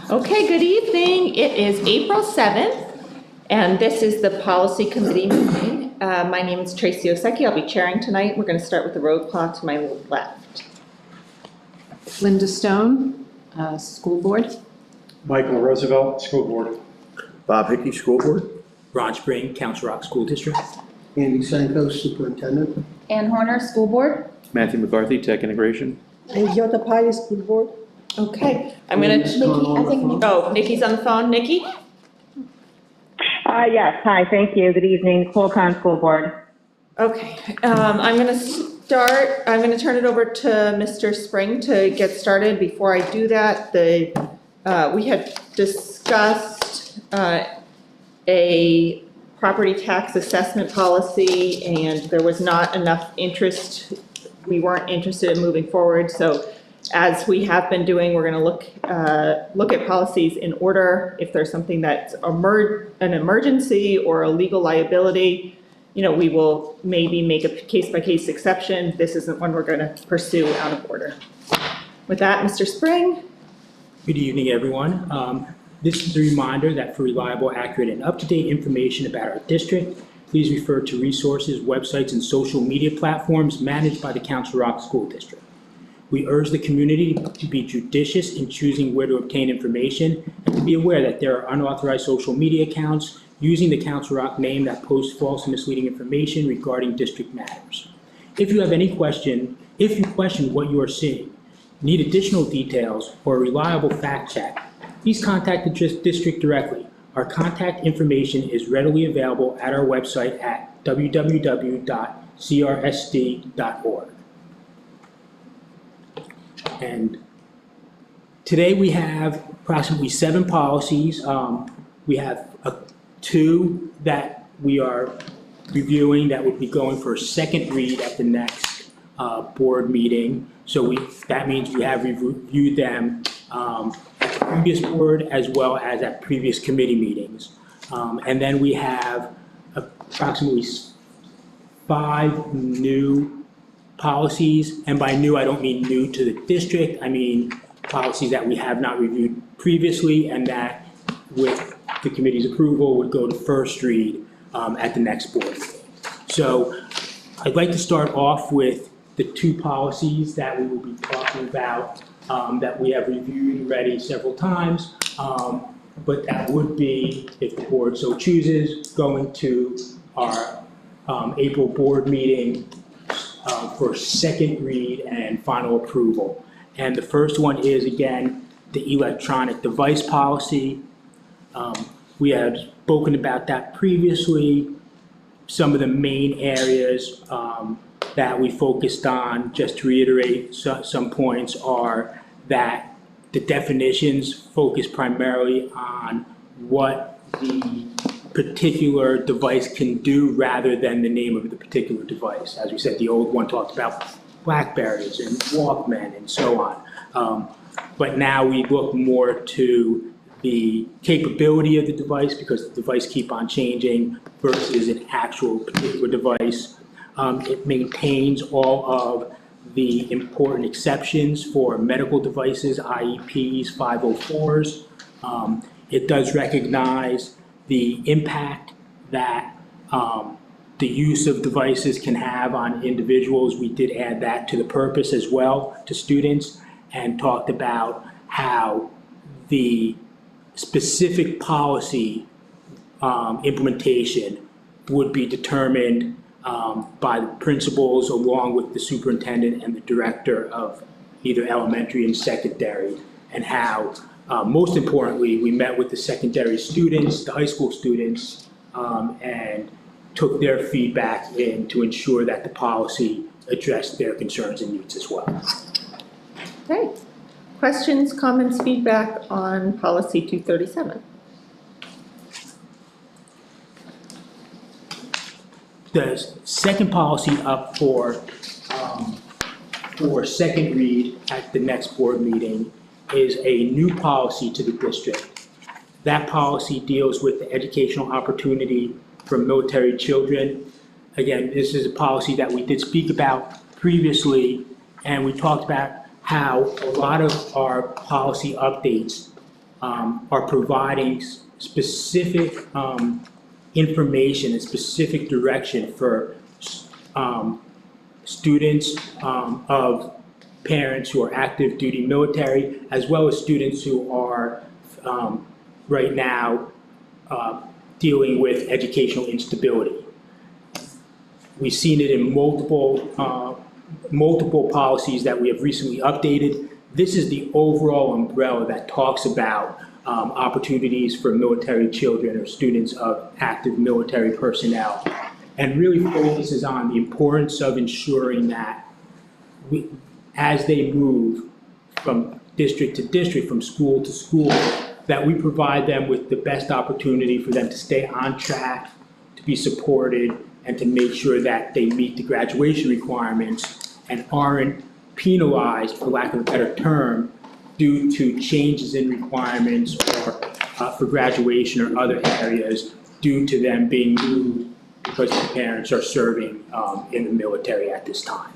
Okay, good evening. It is April 7th, and this is the Policy Committee meeting. My name is Tracy Osecki. I'll be chairing tonight. We're going to start with the roll call to my left. Linda Stone, School Board. Michael Roosevelt, School Board. Bob Hickey, School Board. Ron Spring, Council Rock School District. Andy Sanko, Superintendent. Ann Horner, School Board. Matthew McCarthy, Tech Integration. And Jota Paya, School Board. Okay, I'm going to, Nikki's on the phone. Nikki? Yes, hi, thank you. Good evening, Nicole Khan, School Board. Okay, I'm going to turn it over to Mr. Spring to get started. Before I do that, we had discussed a property tax assessment policy, and there was not enough interest. We weren't interested in moving forward, so as we have been doing, we're going to look at policies in order. If there's something that's an emergency or a legal liability, we will maybe make a case-by-case exception. This isn't one we're going to pursue out of order. With that, Mr. Spring. Good evening, everyone. This is a reminder that for reliable, accurate, and up-to-date information about our district, please refer to resources, websites, and social media platforms managed by the Council Rock School District. We urge the community to be judicious in choosing where to obtain information and to be aware that there are unauthorized social media accounts using the Council Rock name that post false and misleading information regarding district matters. If you question what you are seeing, need additional details, or a reliable fact check, please contact the district directly. Our contact information is readily available at our website at www.crsd.org. And today we have approximately 7 policies. We have 2 that we are reviewing that would be going for a second read at the next board meeting. So that means we have reviewed them at the previous board as well as at previous committee meetings. And then we have approximately 5 new policies, and by new, I don't mean new to the district. I mean policies that we have not reviewed previously and that, with the committee's approval, would go to first read at the next board meeting. So I'd like to start off with the 2 policies that we will be talking about that we have reviewed already several times, but that would be, if the board so chooses, going to our April board meeting for second read and final approval. And the first one is, again, the electronic device policy. We had spoken about that previously. Some of the main areas that we focused on, just to reiterate some points, are that the definitions focus primarily on what the particular device can do rather than the name of the particular device. As we said, the old one talked about Blackberries and Walkman and so on. But now we look more to the capability of the device, because the device keep on changing, versus an actual particular device. It maintains all of the important exceptions for medical devices, IEPs, 504s. It does recognize the impact that the use of devices can have on individuals. We did add that to the purpose as well to students, and talked about how the specific policy implementation would be determined by the principals along with the superintendent and the director of either elementary and secondary, and how most importantly, we met with the secondary students, the high school students, and took their feedback in to ensure that the policy addressed their concerns and needs as well. Okay. Questions, comments, feedback on policy 237? The second policy up for second read at the next board meeting is a new policy to the district. That policy deals with the educational opportunity for military children. Again, this is a policy that we did speak about previously, and we talked about how a lot of our policy updates are providing specific information and specific direction for students of parents who are active duty military, as well as students who are right now dealing with educational instability. We've seen it in multiple policies that we have recently updated. This is the overall umbrella that talks about opportunities for military children or students of active military personnel, and really focuses on the importance of ensuring that as they move from district to district, from school to school, that we provide them with the best opportunity for them to stay on track, to be supported, and to make sure that they meet the graduation requirements and aren't penalized, for lack of a better term, due to changes in requirements or for graduation or other areas due to them being moved because their parents are serving in the military at this time.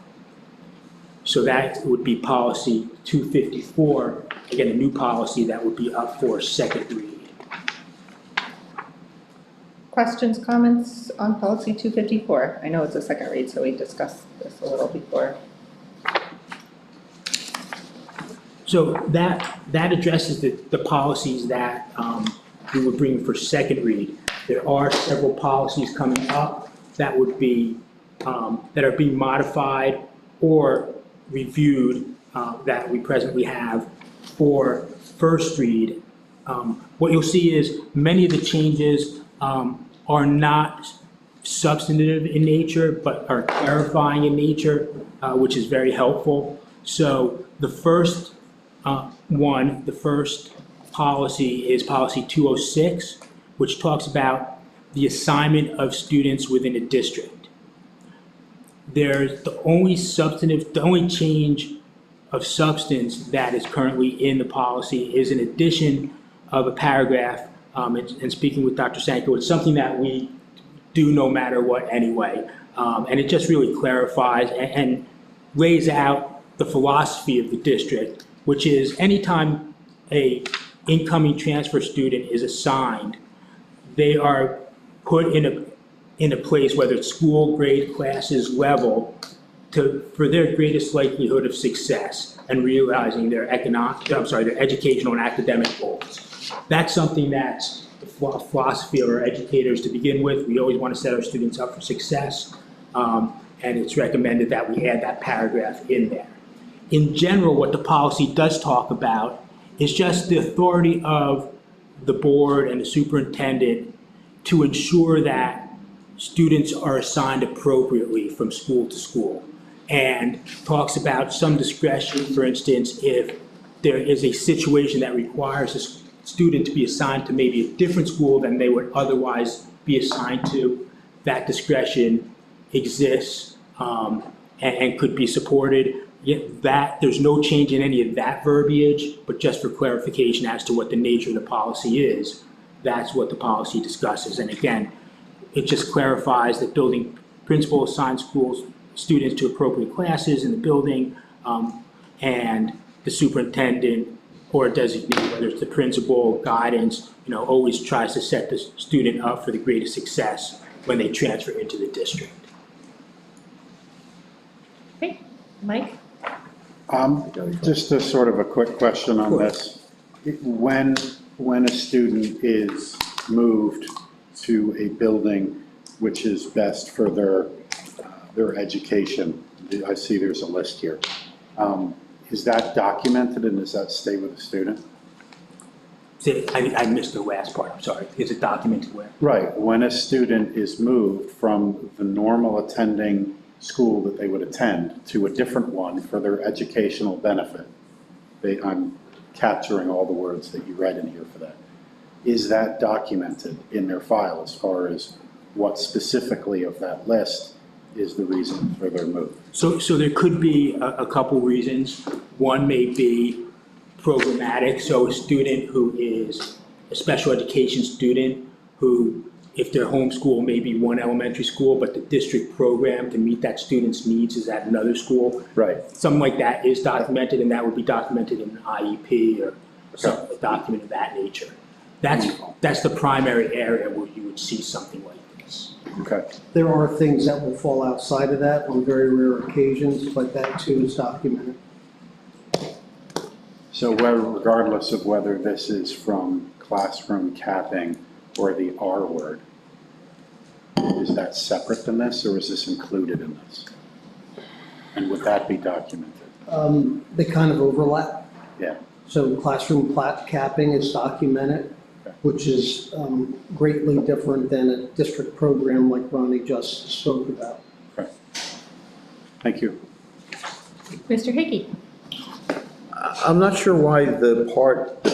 So that would be policy 254, again, a new policy that would be up for second read. Questions, comments on policy 254? I know it's a second read, so we discussed this a little before. So that addresses the policies that we were bringing for second read. There are several policies coming up that would be, that are being modified or reviewed that we presently have for first read. What you'll see is many of the changes are not substantive in nature, but are clarifying in nature, which is very helpful. So the first the first policy is policy 206, which talks about the assignment of students within a district. There's the only change of substance that is currently in the policy is an addition of a paragraph, and speaking with Dr. Sanko, it's something that we do no matter what anyway. And it just really clarifies and lays out the philosophy of the district, which is anytime a incoming transfer student is assigned, they are put in a place, whether it's school, grade, classes, level, for their greatest likelihood of success and realizing their educational and academic goals. That's something that's the philosophy of our educators to begin with. We always want to set our students up for success, and it's recommended that we add that paragraph in there. In general, what the policy does talk about is just the authority of the board and the superintendent to ensure that students are assigned appropriately from school to school, and talks about some discretion. For instance, if there is a situation that requires a student to be assigned to maybe a different school than they would otherwise be assigned to, that discretion exists and could be supported. Yet there's no change in any of that verbiage, but just for clarification as to what the nature of the policy is, that's what the policy discusses. And again, it just clarifies that building principal assign students to appropriate classes in the building, and the superintendent or designee, whether it's the principal, guidance, always tries to set the student up for the greatest success when they transfer into the district. Okay, Mike? Just a sort of a quick question on this. When a student is moved to a building which is best for their education, I see there's a list here. Is that documented and does that stay with the student? I missed the last part, I'm sorry. Is it documented where? Right, when a student is moved from the normal attending school that they would attend to a different one for their educational benefit. I'm capturing all the words that you read in here for that. Is that documented in their file as far as what specifically of that list is the reason for their move? So there could be a couple reasons. One may be programmatic, so a student who is a special education student who, if their home school may be one elementary school, but the district program to meet that student's needs is at another school. Right. Something like that is documented, and that would be documented in an IEP or some document of that nature. That's the primary area where you would see something like this. Okay. There are things that will fall outside of that on very rare occasions, but that too is documented. So regardless of whether this is from classroom capping or the R word, is that separate than this, or is this included in this? And would that be documented? They kind of overlap. Yeah. So classroom capping is documented, which is greatly different than a district program like Ronnie just spoke about. Okay. Thank you. Mr. Hickey? I'm not sure why the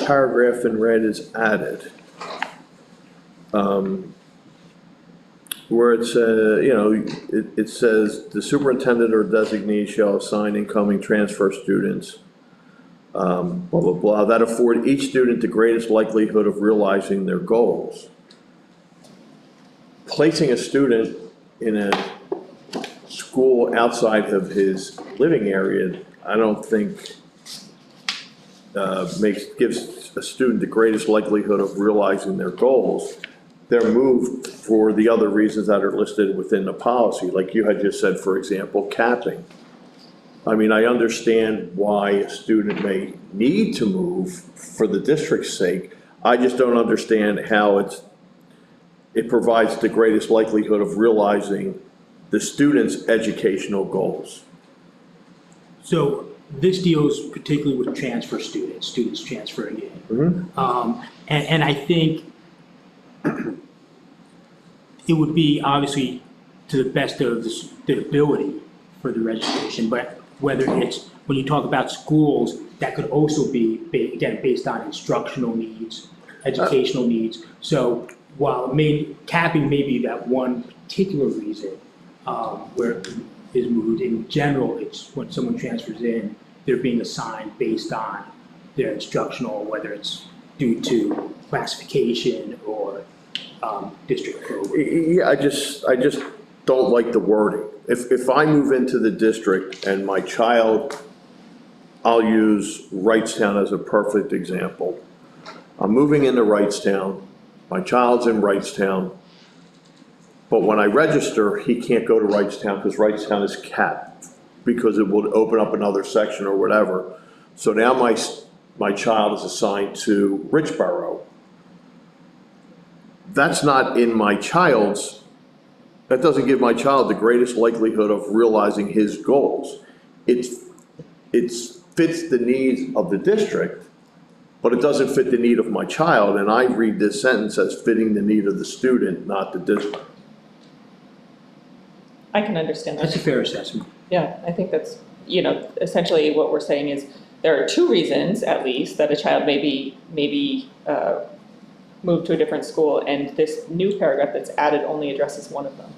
paragraph in red is added. Where it's, it says, the superintendent or designee shall assign incoming transfer students, blah, blah, blah, that afford each student the greatest likelihood of realizing their goals. Placing a student in a school outside of his living area, I don't think gives a student the greatest likelihood of realizing their goals. They're moved for the other reasons that are listed within the policy, like you had just said, for example, capping. I mean, I understand why a student may need to move for the district's sake. I just don't understand how it provides the greatest likelihood of realizing the student's educational goals. So this deals particularly with transfer students transferring in. And I think it would be obviously to the best of the ability for the registration, but whether it's, when you talk about schools, that could also be, again, based on instructional needs, educational needs. So while capping may be that one particular reason where it is moved, in general, it's when someone transfers in, they're being assigned based on their instructional, whether it's due to classification or district program. Yeah, I just don't like the wording. If I move into the district and my child, I'll use Wrightstown as a perfect example. I'm moving into Wrightstown, my child's in Wrightstown, but when I register, he can't go to Wrightstown because Wrightstown is capped because it will open up another section or whatever. So now my child is assigned to Richboro. That's not in my child's, that doesn't give my child the greatest likelihood of realizing his goals. It fits the needs of the district, but it doesn't fit the need of my child, and I read this sentence as fitting the need of the student, not the district. I can understand that. That's a fair assessment. Yeah, I think that's, essentially what we're saying is there are two reasons, at least, that a child may be moved to a different school, and this new paragraph that's added only addresses one of them.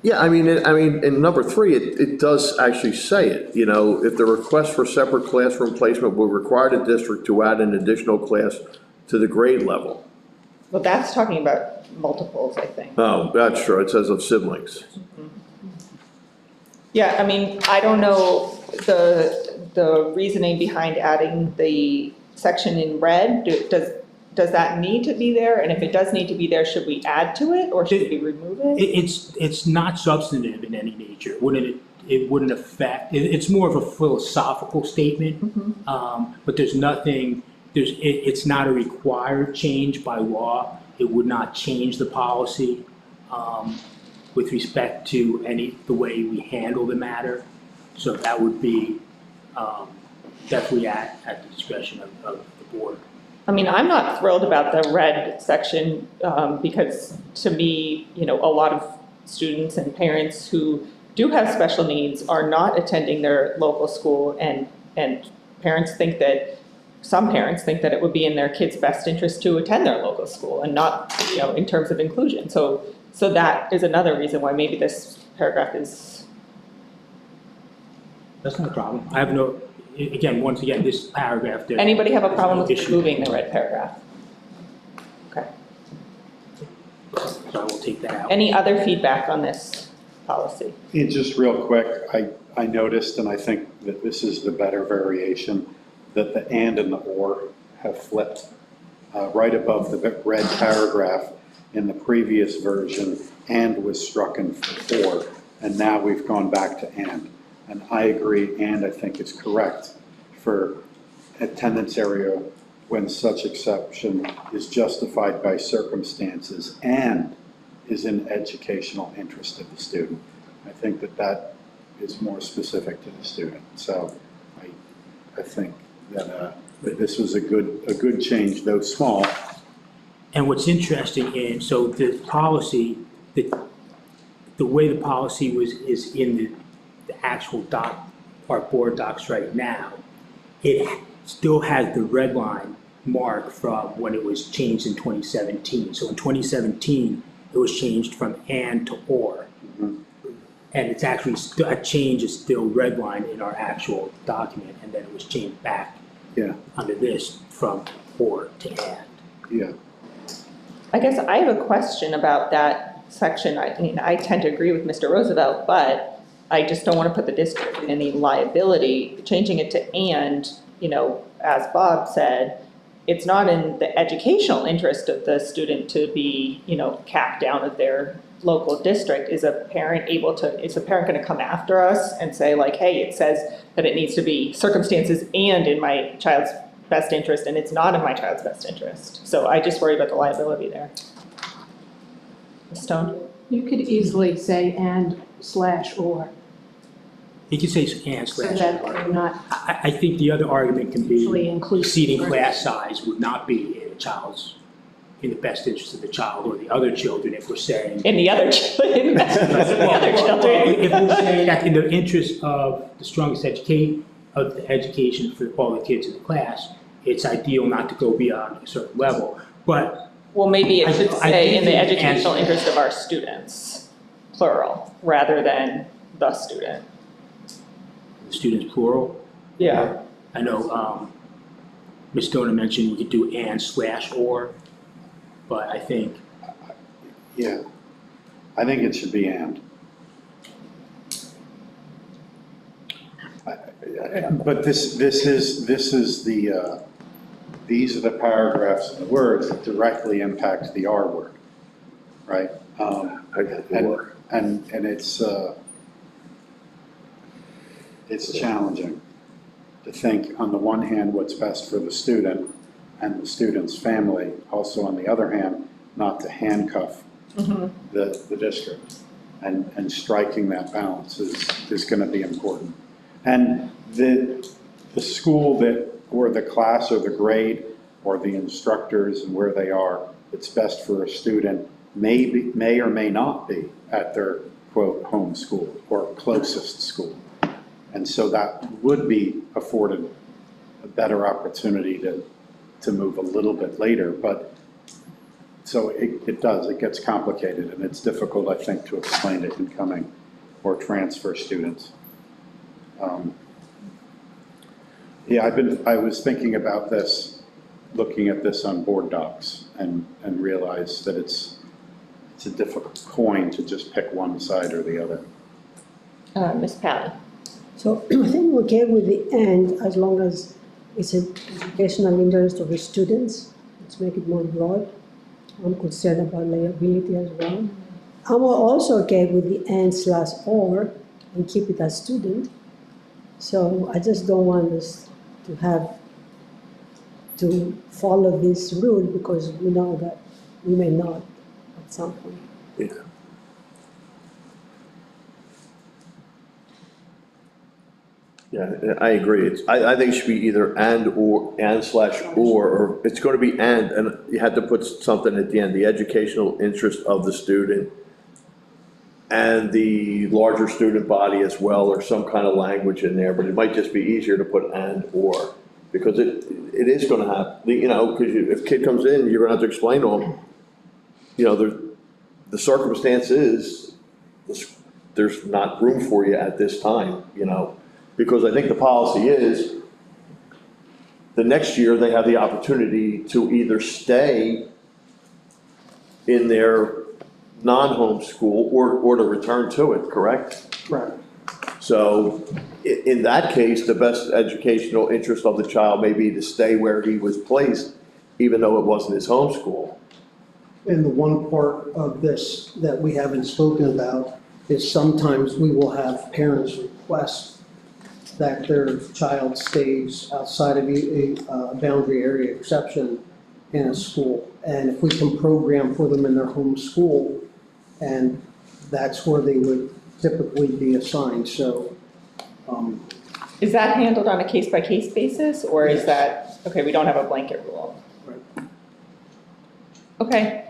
Yeah, I mean, in number 3, it does actually say it, if the request for separate classroom placement will require the district to add an additional class to the grade level. Well, that's talking about multiples, I think. Oh, that's true, it says of siblings. Yeah, I mean, I don't know the reasoning behind adding the section in red. Does that need to be there? And if it does need to be there, should we add to it or should we remove it? It's not substantive in any nature. It wouldn't affect, it's more of a philosophical statement. But there's nothing, it's not a required change by law. It would not change the policy with respect to the way we handle the matter. So that would be definitely at the discretion of the board. I mean, I'm not thrilled about the red section because to me, a lot of students and parents who do have special needs are not attending their local school, and some parents think that it would be in their kids' best interest to attend their local school and not, in terms of inclusion. So that is another reason why maybe this paragraph is. That's not a problem. I have no, once again, this paragraph. Anybody have a problem with issue. removing the red paragraph? Okay. So I will take that out. Any other feedback on this policy? And just real quick, I noticed, and I think that this is the better variation, that the and the or have flipped. Right above the red paragraph in the previous version, and was struck in for, and now we've gone back to and. And I agree, and I think is correct for attendance area when such exception is justified by circumstances and is in educational interest of the student. I think that that is more specific to the student. So I think that this was a good change, though small. And what's interesting so the policy, the way the policy is in the actual our board docs right now, it still has the red line mark from when it was changed in 2017. So in 2017, it was changed from and to or. Mhm. And it's actually, a change is still redlined in our actual document, and then it was changed back Yeah, under this from or to and. yeah. I guess I have a question about that section. I mean, I tend to agree with Mr. Roosevelt, but I just don't want to put the district in any liability. Changing it to and, you know, as Bob said, it's not in the educational interest of the student to be, you know, capped down at their local district. Is a parent going to come after us and say like, hey, it says that it needs to be circumstances and in my child's best interest, and it's not in my child's best interest. So I just worry about the liability there. Ms. Stone? You could easily say and/or, You can say and so slash. that they're not I think the other argument can mutually be inclusive. exceeding class size would not be in the best interest of the child or the other children if we're saying. In the other children, the other Well, children. if we're saying that in the interest of the strongest of the education for all the kids in the class, it's ideal not to go beyond a certain level. But Well, maybe it should I say do in the think educational and- interest of our students, plural, rather than the student. the students plural. Yeah. I know Ms. Stoner mentioned we could do and/or, but I think Yeah, I think it should be and. But this is the, these are the paragraphs and the words that directly impact the R word, right? I got the And, or. and it's challenging to think, on the one hand, what's best for the student and the student's family, also on the other hand, not to handcuff the district. And striking that balance is gonna be important. And the school that, or the class or the grade or the instructors and where they are, it's best for a student may or may not be at their quote home school or closest school. And so that would be afforded a better opportunity to move a little bit later, but so it gets complicated, and it's difficult, I think, to explain to incoming or transfer students. Yeah, I was thinking about this, looking at this on board docs, and realized that it's a difficult coin to just pick one side or the other. Ms. Pally? So I think we're okay with the and as long as it's an educational interest of the students. Let's make it more broad. I'm concerned about liability as well. I'm also okay with the and/or and keep it as student. So I just don't want us to have to follow this rule because we know that we may not at some point. Yeah. Yeah, I agree. I think it should be either and/or it's gonna be and you had to put something at the end, the educational interest of the student and the larger student body as well, or some kind of language in there, but it might just be easier to put and/or, because it is gonna have, you know, because if a kid comes in, you're gonna have to explain to them, you know, the circumstance is, there's not room for you at this time, you know? Because I think the policy is, the next year, they have the opportunity to either stay in their non-home school or to return to it, correct? Correct. So in that case, the best educational interest of the child may be to stay where he was placed, even though it wasn't his home school. And the one part of this that we haven't spoken about is sometimes we will have parents request that their child stays outside of a boundary area exception in a school. And if we can program for them in their home school, and that's where they would typically be assigned, so. Is that handled on a case-by-case basis, or is Yes. that, okay, we don't have a blanket rule? Right. Okay,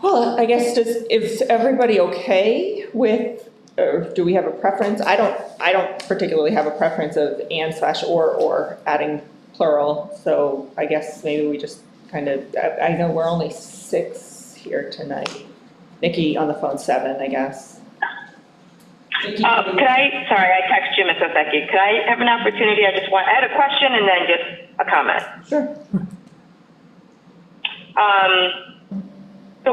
well, I guess is everybody okay with, or do we have a preference? I don't particularly have a preference of and/or adding plural, so I guess maybe we just kind of, I know we're only 6 here tonight. Nikki on the phone, 7, I guess. Nikki, Could I, sorry, I text you, Ms. Oseki. Could I have an opportunity? I had a question and then just a comment. Sure. So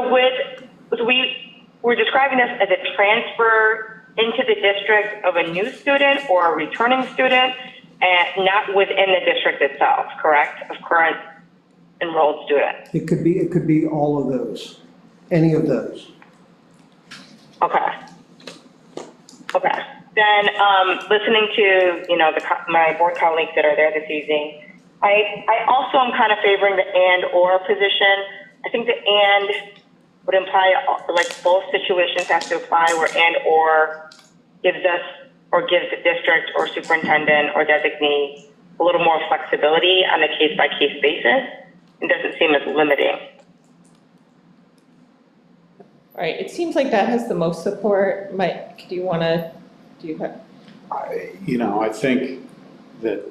we're describing this as a transfer into the district of a new student or a returning student, and not within the district itself, correct? Of current enrolled student. It could be all of those, any of those. Okay. Okay. Then, listening to, my board colleagues that are there this evening, I also am kind of favoring the and/or position. I think the and would imply like both situations have to apply, where and/or gives us or gives the district or superintendent or designee a little more flexibility on a case-by-case basis. It doesn't seem as limiting. All right, it seems like that has the most support. Mike, do you have? I think that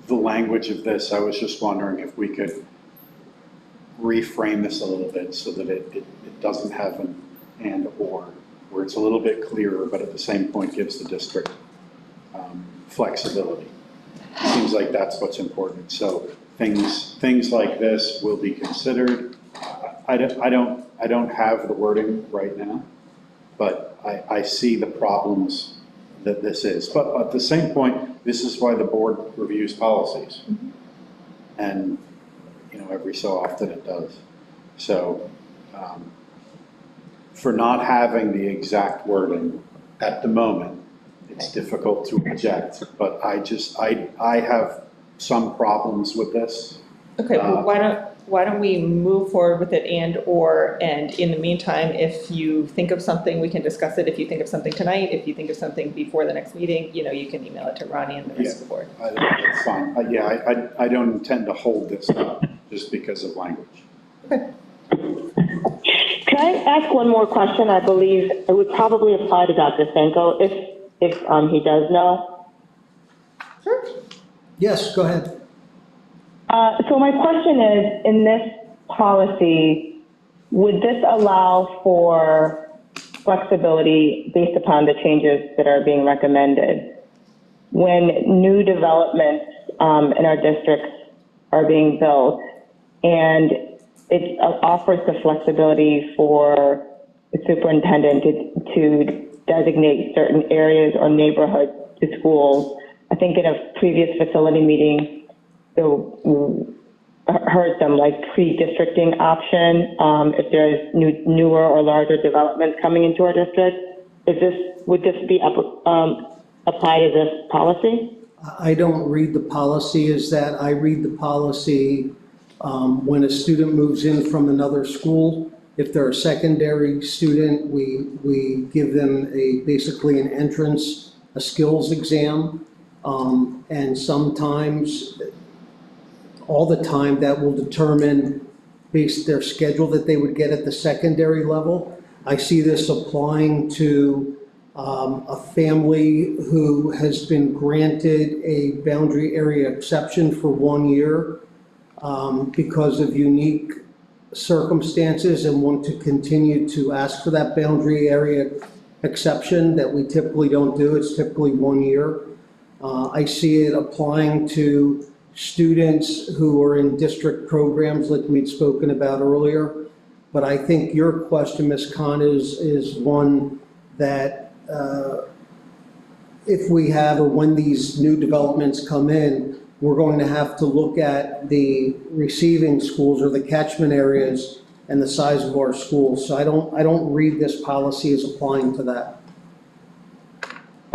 the language of this, I was just wondering if we could reframe this a little bit so that it doesn't have an and or, where it's a little bit clearer, but at the same point gives the district flexibility. Seems like that's what's important. So things like this will be considered. I don't have the wording right now, but I see the problems that this is. But at the same point, this is why the board reviews policies. And, every so often it does. So for not having the exact wording at the moment, it's difficult to object, but I have some problems with this. Okay, well, why don't we move forward with it and in the meantime, if you think of something, we can discuss it. If you think of something tonight, if you think of something before the next meeting, you can email it to Ronnie and the rest of the board. That's fine. I don't intend to hold this up just because of language. Okay. Can I ask one more question? I believe it would probably apply to Dr. Senko if he does know. Sure. Yes, go ahead. So my question is, in this policy, would this allow for flexibility based upon the changes that are being recommended when new developments in our districts are being built, and it offers the flexibility for the superintendent to designate certain areas or neighborhoods to schools? I think in a previous facility meeting, heard some pre-districting option if there's newer or larger developments coming into our district. Would this be applied to this policy? I don't read the policy as that. I read the policy when a student moves in from another school. If they're a secondary student, we give them basically an entrance, a skills exam, and sometimes, all the time, that will determine based their schedule that they would get at the secondary level. I see this applying to a family who has been granted a boundary area exception for 1 year because of unique circumstances and want to continue to ask for that boundary area exception that we typically don't do. It's typically 1 year. I see it applying to students who are in district programs like we'd spoken about earlier. But I think your question, Ms. Khan, is one that if we have, or when these new developments come in, we're going to have to look at the receiving schools or the catchment areas and the size of our schools. So I don't read this policy as applying to that.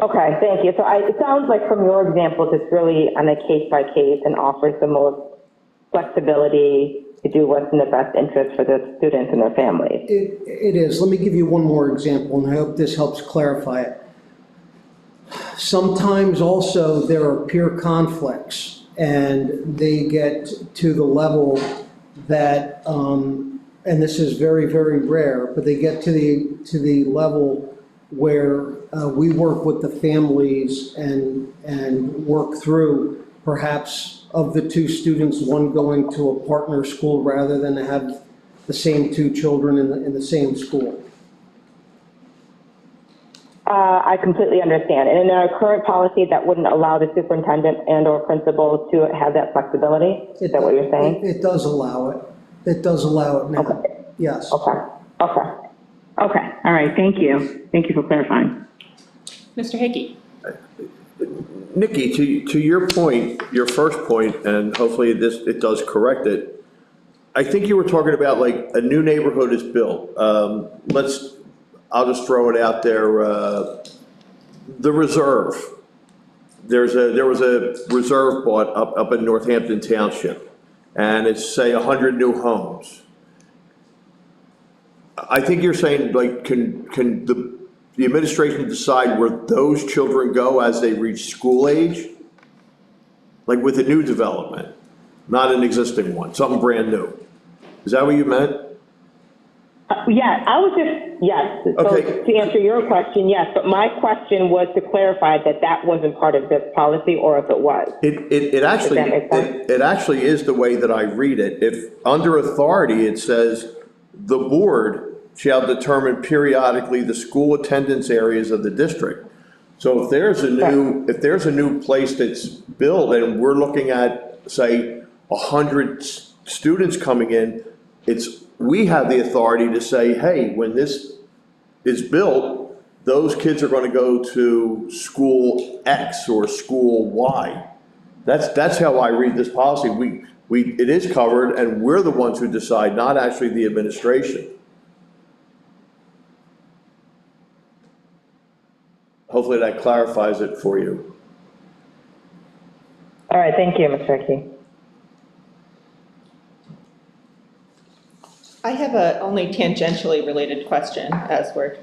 Okay, thank you. So it sounds like from your examples, it's really on a case by case and offers the most flexibility to do what's in the best interest for the students and their families. It is. Let me give you one more example, and I hope this helps clarify it. Sometimes also there are peer conflicts, and they get to the level that, and this is very, very rare, but they get to the level where we work with the families and work through, perhaps of the two students, one going to a partner school rather than to have the same two children in the same school. I completely understand. And in our current policy, that wouldn't allow the superintendent and or principal to have that flexibility? Is that what you're saying? It does allow it. It does allow it now. Okay. Yes. Okay, all right, thank you. Thank you for clarifying. Mr. Hickey? Nikki, to your point, your first point, and hopefully it does correct it, I think you were talking about like a new neighborhood is built. I'll just throw it out there, the reserve. There was a reserve bought up in Northampton Township, and it's say 100 new homes. I think you're saying like, can the administration decide where those children go as they reach school age? Like with a new development, not an existing one, something brand new. Is that what you meant? Yeah, I was just, yes. So Okay. to answer your question, yes, but my question was to clarify that that wasn't part of this policy, or if it was. It actually, Does that make sense? it actually is the way that I read it. If under authority, it says the board shall determine periodically the school attendance areas of the district. So if there's a new place that's built and we're looking at, say, 100 students coming in, we have the authority to say, hey, when this is built, those kids are going to go to school X or school Y. That's how I read this policy. It is covered, and we're the ones who decide, not actually the administration. Hopefully that clarifies it for you. All right, thank you, Ms. Rickey. I have a only tangentially related question as we're,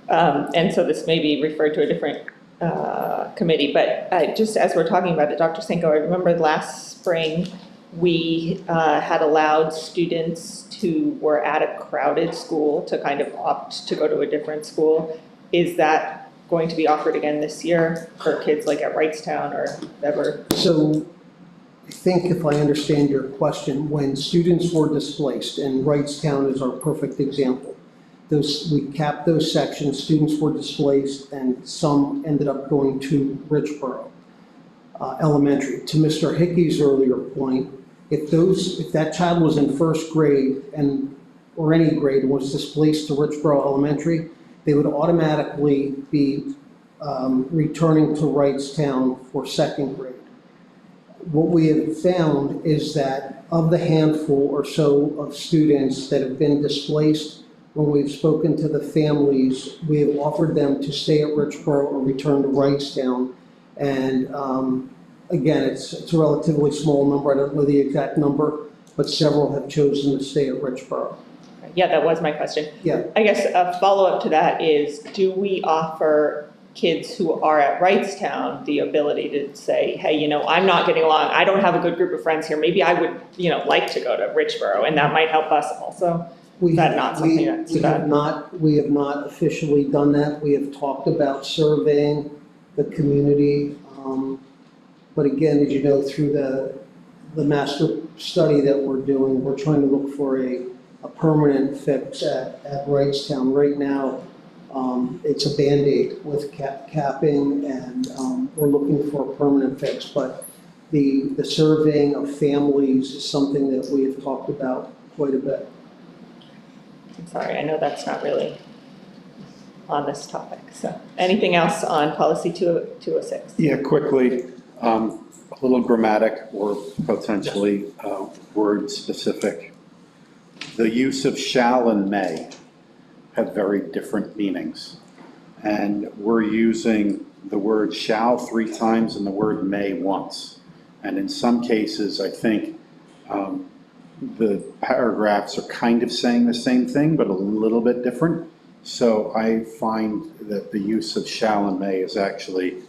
and so this may be referred to a different committee, but just as we're talking about it, Dr. Sanko, I remember last spring, we had allowed students who were at a crowded school to kind of opt to go to a different school. Is that going to be offered again this year for kids like at Wrightstown or whatever? So I think if I understand your question, when students were displaced, and Wrightstown is our perfect example, we capped those sections, students were displaced, and some ended up going to Richboro Elementary. To Mr. Hickey's earlier point, if that child was in first grade or any grade and was displaced to Richboro Elementary, they would automatically be returning to Wrightstown for second grade. What we have found is that of the handful or so of students that have been displaced, when we've spoken to the families, we have offered them to stay at Richboro or return to Wrightstown. And again, it's a relatively small number. I don't know the exact number, but several have chosen to stay at Richboro. Yeah, that was my question. Yeah. I guess a follow-up to that is, do we offer kids who are at Wrightstown the ability to say, hey, I'm not getting along, I don't have a good group of friends here, maybe I would, like to go to Richboro, and that might help us also? Is that not something that's too bad? We have not officially done that. We have talked about surveying the community. But again, as you know, through the master study that we're doing, we're trying to look for a permanent fix at Wrightstown. Right now, it's a Band-Aid with capping, and we're looking for a permanent fix. But the surveying of families is something that we have talked about quite a bit. I'm sorry, I know that's not really on this topic. So anything else on policy 206? Yeah, quickly, a little grammatic or potentially word specific. The use of shall and may have very different meanings. And we're using the word shall 3 times and the word may once. And in some cases, I think the paragraphs are kind of saying the same thing, but a little bit different. So I find that the use of shall and may is actually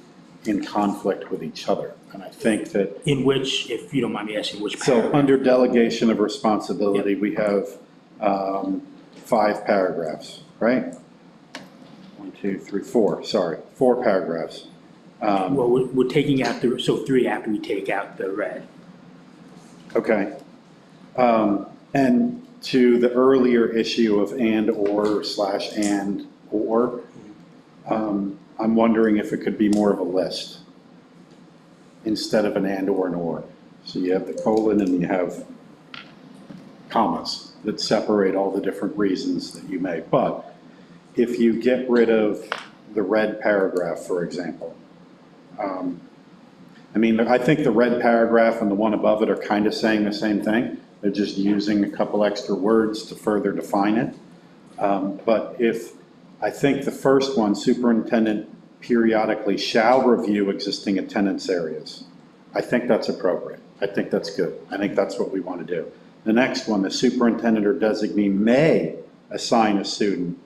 in conflict with each other. And I think that, In which, if you don't mind me asking, which so paragraph? under delegation of responsibility, we have 5 paragraphs, right? 1, 2, 3, 4, sorry, 4 paragraphs. Well, we're taking out the, so 3 after we take out the red. Okay. And to the earlier issue of and or / and or, I'm wondering if it could be more of a list instead of an and or an or. So you have the colon and you have commas that separate all the different reasons that you may. But if you get rid of the red paragraph, for example, I mean, I think the red paragraph and the one above it are kind of saying the same thing. They're just using a couple extra words to further define it. But if, I think the first one, superintendent periodically shall review existing attendance areas. I think that's appropriate. I think that's good. I think that's what we want to do. The next one, the superintendent or designee may assign a student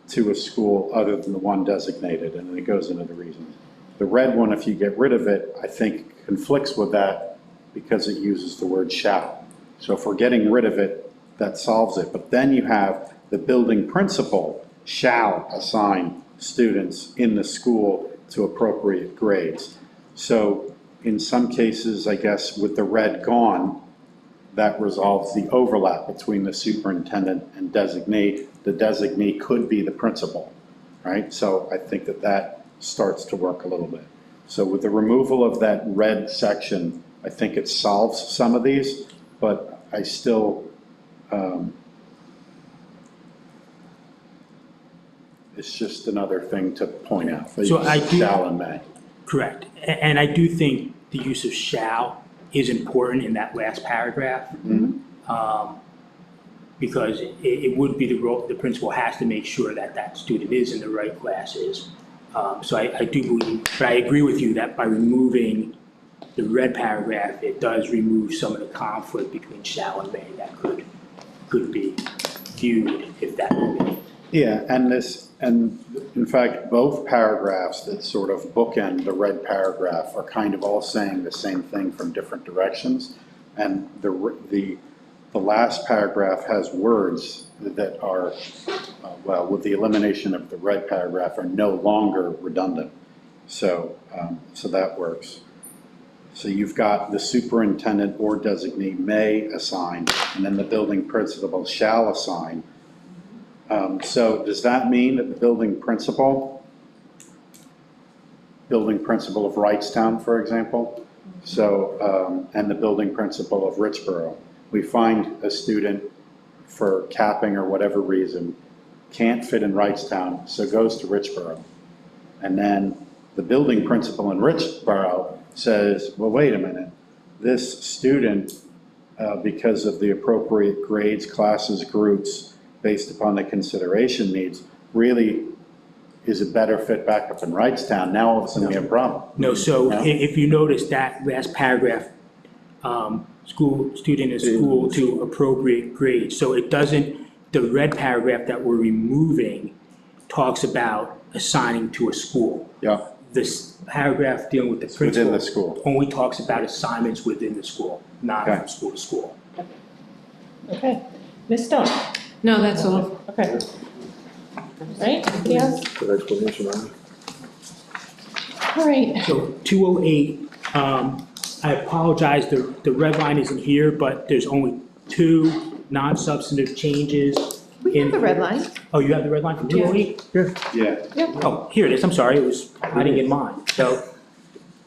to a school other than the one designated, and then it goes into the reasons. The red one, if you get rid of it, I think conflicts with that because it uses the word shall. So if we're getting rid of it, that solves it. But then you have the building principal shall assign students in the school to appropriate grades. So in some cases, I guess with the red gone, that resolves the overlap between the superintendent and designee. The designee could be the principal, right? So I think that that starts to work a little bit. So with the removal of that red section, I think it solves some of these, but I still, it's just another thing to point out. So I do- Shall and may. Correct. And I do think the use of shall is important in that last paragraph. Because it would be the role, the principal has to make sure that that student is in the right classes. So I do believe, but I agree with you that by removing the red paragraph, it does remove some of the conflict between shall and may that could be viewed if that were made. Yeah, and in fact, both paragraphs that sort of bookend the red paragraph are kind of all saying the same thing from different directions. And the last paragraph has words that are, well, with the elimination of the red paragraph, are no longer redundant. So, so that works. So you've got the superintendent or designee may assign, and then the building principal shall assign. So does that mean that the building principal of Wrightstown, for example, so, and the building principal of Richboro, we find a student for capping or whatever reason, can't fit in Wrightstown, so goes to Richboro. And then the building principal in Richboro says, well, wait a minute, this student, because of the appropriate grades, classes, groups, based upon the consideration needs, really is a better fit back up in Wrightstown. Now all of a sudden we have a problem. No, so No? if you notice that last paragraph, student in school to appropriate grades. So it doesn't, the red paragraph that we're removing talks about assigning to a school. Yeah, This paragraph dealing with the within principal the school. only talks about assignments within the school, not Okay. from school to school. Okay. Ms. Stone? No, that's all. Okay. Right, anything else? Good explanation on it. All right. So 208, I apologize, the red line isn't here, but there's only 2 non-substantive changes. We have the red line. Oh, you have the red line from 208? Yeah, Oh, here it is, I'm sorry, it was hiding in mine. So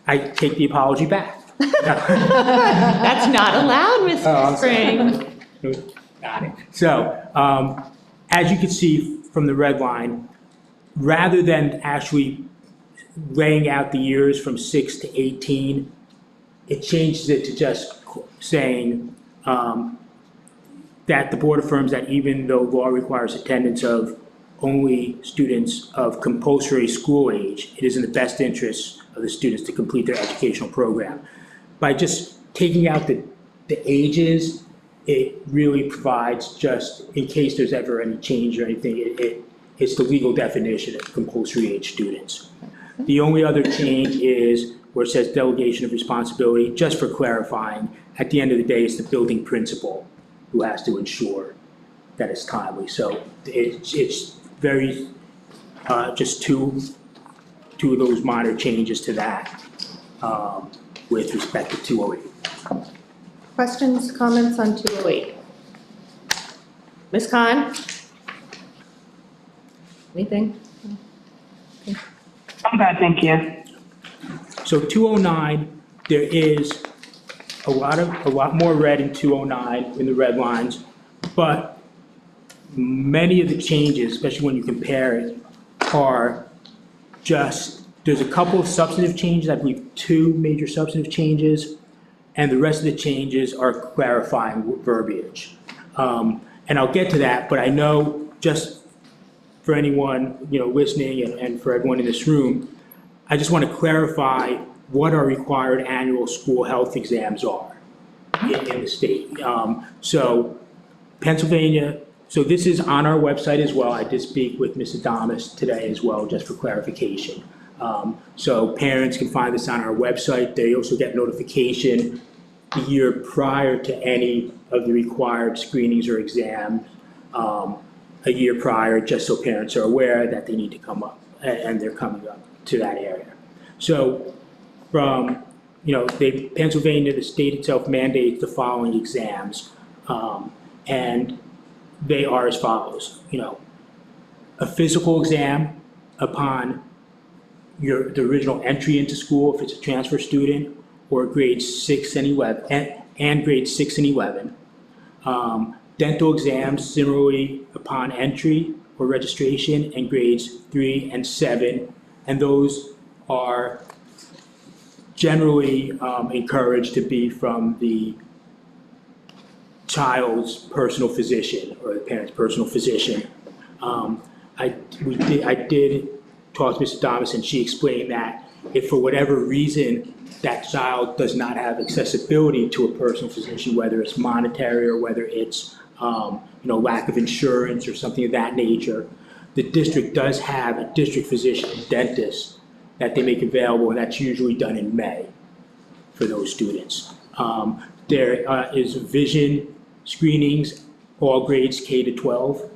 I take the apology back. That's not allowed, Mr. Spring. Got it. So, as you can see from the red line, rather than actually laying out the years from 6 to 18, it changes it to just saying that the board affirms that even though law requires attendance of only students of compulsory school age, it is in the best interest of the students to complete their educational program. By just taking out the ages, it really provides, just in case there's ever any change or anything, it's the legal definition of compulsory age students. The only other change is where it says delegation of responsibility, just for clarifying, at the end of the day, it's the building principal who has to ensure that it's timely. So it's very, just two of those minor changes to that with respect to 208. Questions, comments on 208? Ms. Khan? Anything? I'm good, thank you. So 209, there is a lot more red in 209 in the red lines, but many of the changes, especially when you compare it, are just, there's a couple of substantive changes, I believe 2 major substantive changes, and the rest of the changes are clarifying verbiage. And I'll get to that, but I know just for anyone, listening and for everyone in this room, I just want to clarify what our required annual school health exams are in the state. So Pennsylvania, so this is on our website as well. I did speak with Ms. Adamas today as well, just for clarification. So parents can find this on our website. They also get notification the year prior to any of the required screenings or exams, a year prior, just so parents are aware that they need to come up, and they're coming up to that area. So from, Pennsylvania, the state itself mandates the following exams, and they are as follows. A physical exam upon the original entry into school, if it's a transfer student, or grades 6 and 11, and grades 6 and 11. Dental exams similarly upon entry or registration, and grades 3 and 7, and those are generally encouraged to be from the child's personal physician or the parent's personal physician. I did talk to Ms. Adamas, and she explained that if for whatever reason that child does not have accessibility to a personal physician, whether it's monetary or whether it's lack of insurance or something of that nature, the district does have a district physician and dentist that they make available, and that's usually done in May for those students. There is vision screenings, all grades K to 12,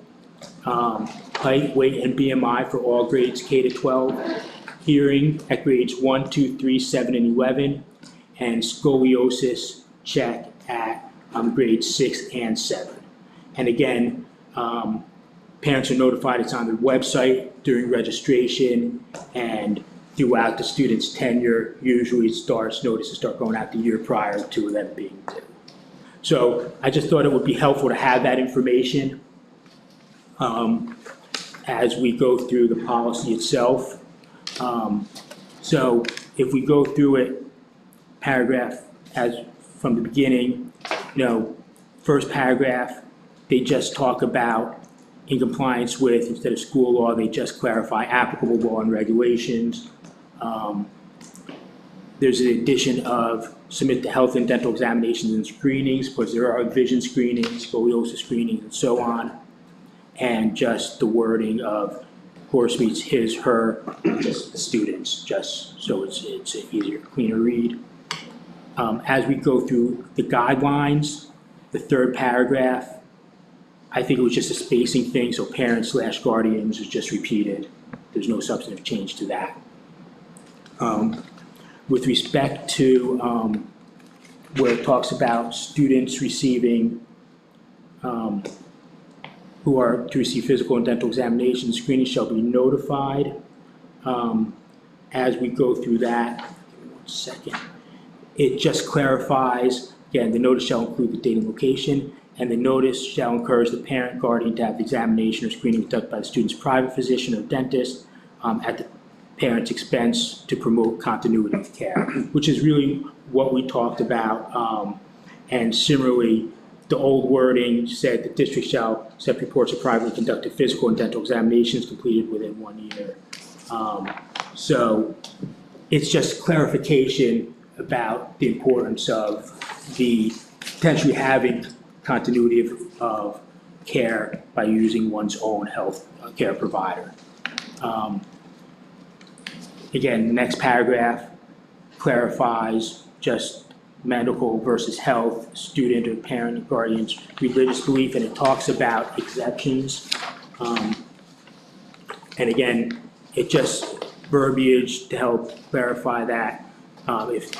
height, weight, and BMI for all grades K to 12, hearing at grades 1, 2, 3, 7, and 11, and scoliosis check at grades 6 and 7. And again, parents are notified, it's on their website during registration, and throughout the student's tenure, usually notices start going out the year prior to them being due. So I just thought it would be helpful to have that information as we go through the policy itself. So if we go through it, paragraph as from the beginning, first paragraph, they just talk about in compliance with, instead of school law, they just clarify applicable law and regulations. There's an addition of submit the health and dental examinations and screenings, because there are vision screenings, scoliosis screenings, and so on. And just the wording of course meets his, her, just the students, just so it's an easier, cleaner read. As we go through the guidelines, the third paragraph, I think it was just a spacing thing, so parents/guardians is just repeated. There's no substantive change to that. With respect to where it talks about students receiving, who are to receive physical and dental examinations, screening shall be notified. As we go through that, give me 1 second. It just clarifies, again, the notice shall include the date and location, and the notice shall encourage the parent guardian to have the examination or screening conducted by the student's private physician or dentist at the parent's expense to promote continuity of care, which is really what we talked about. And similarly, the old wording said the district shall accept reports of privately conducted physical and dental examinations completed within 1 year. So it's just clarification about the importance of the potentially having continuity of care by using one's own health care provider. Again, the next paragraph clarifies just medical versus health, student or parent or guardian's religious belief, and it talks about exceptions. And again, it just verbiage to help clarify that if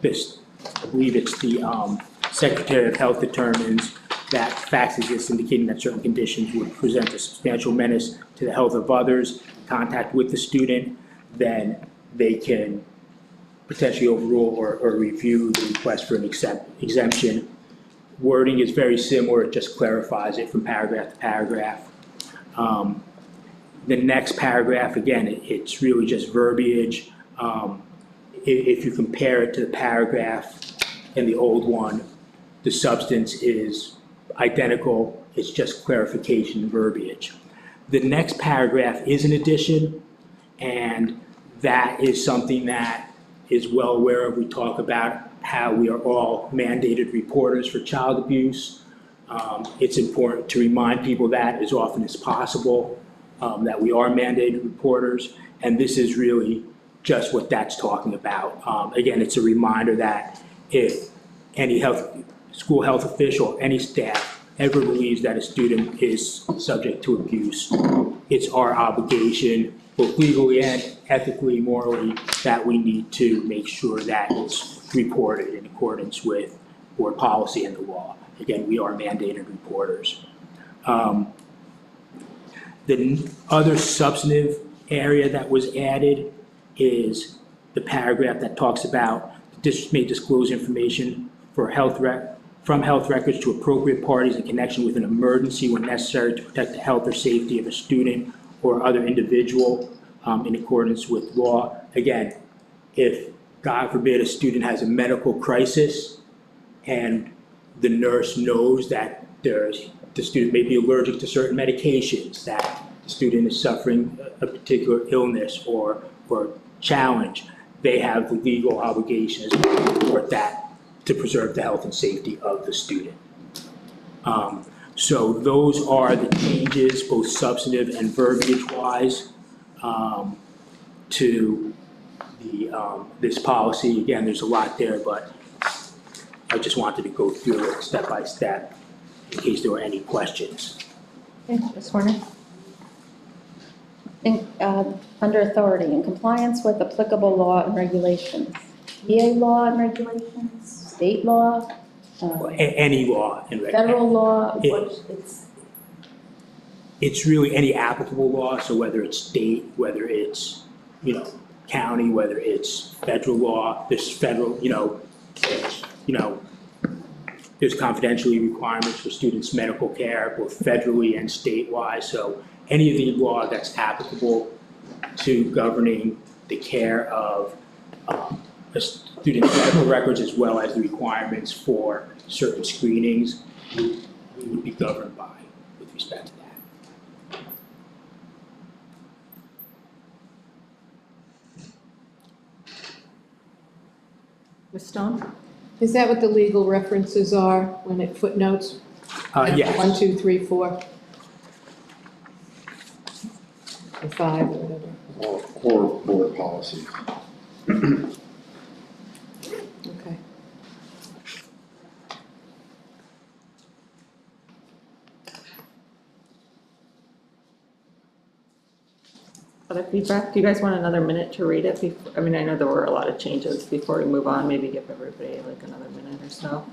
this, I believe it's the Secretary of Health determines that facts exist indicating that certain conditions would present a substantial menace to the health of others, contact with the student, then they can potentially overrule or review the request for an exemption. Wording is very similar, it just clarifies it from paragraph to paragraph. The next paragraph, again, it's really just verbiage. If you compare it to the paragraph in the old one, the substance is identical, it's just clarification verbiage. The next paragraph is an addition, and that is something that is well aware of. We talk about how we are all mandated reporters for child abuse. It's important to remind people that as often as possible, that we are mandated reporters, and this is really just what that's talking about. Again, it's a reminder that if any school health official, any staff ever believes that a student is subject to abuse, it's our obligation, both legally and ethically, morally, that we need to make sure that it's reported in accordance with board policy and the law. Again, we are mandated reporters. The other substantive area that was added is the paragraph that talks about the district may disclose information from health records to appropriate parties in connection with an emergency when necessary to protect the health or safety of a student or other individual in accordance with law. Again, if, God forbid, a student has a medical crisis and the nurse knows that the student may be allergic to certain medications, that the student is suffering a particular illness or challenge, they have the legal obligation to report that to preserve the health and safety of the student. So those are the changes, both substantive and verbiage-wise, to this policy. Again, there's a lot there, but I just wanted to go through it step by step in case there were any questions. Okay, Ms. Horner? Under authority, in compliance with applicable law and regulations, VA law and regulations, state law, Any law in federal law, It- It's really any applicable law, so whether it's state, whether it's, county, whether it's federal law, there's federal, there's confidentiality requirements for students' medical care, both federally and statewide. So any of the law that's applicable to governing the care of a student's medical records, as well as the requirements for certain screenings, we would be governed by with respect to that. Ms. Stone? Is that what the legal references are when it footnotes? Yes. 1, 2, 3, 4. Or 5, or whatever. Or core board policy. Okay. Other feedback? Do you guys want another minute to read it? I mean, I know there were a lot of changes. Before we move on, maybe give everybody like another minute or so.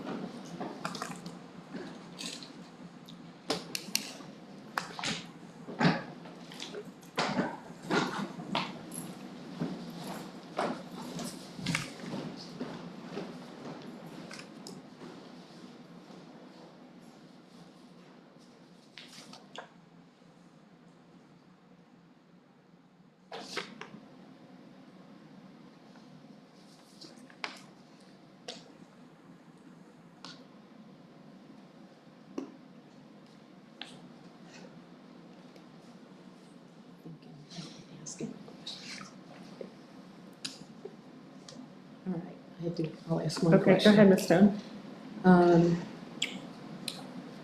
I'll ask one Okay, question. go ahead, Ms. Stone.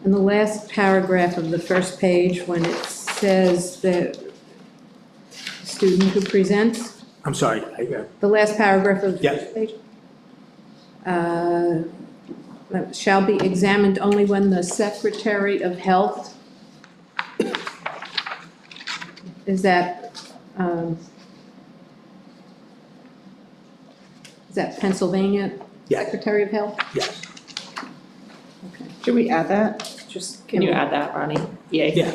In the last paragraph of the first page, when it says that student who presents, I'm sorry, the last paragraph of the Yeah. first page, shall be examined only when the Secretary of Health, is that Pennsylvania Yeah. Secretary of Health? yes, Okay. Should we add that? Can you add that, Ronnie? yeah.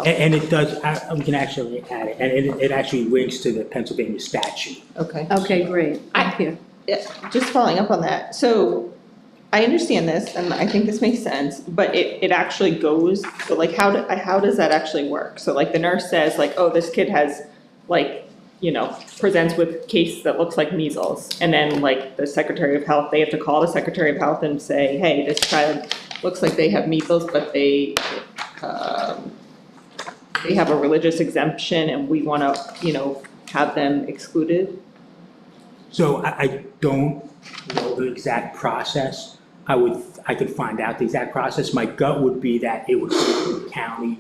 And it does, we can actually add it, and it actually links to the Pennsylvania statute. Okay. Okay, great, thank you. Yeah, just following up on that, so I understand this, and I think this makes sense, but it actually goes, so like, how does that actually work? So like, the nurse says like, oh, this kid has, like, presents with a case that looks like measles, and then like, the Secretary of Health, they have to call the Secretary of Health and say, hey, this child looks like they have measles, but they have a religious exemption, and we wanna, have them excluded? So I don't know the exact process. I could find out the exact process. My gut would be that it would go from the county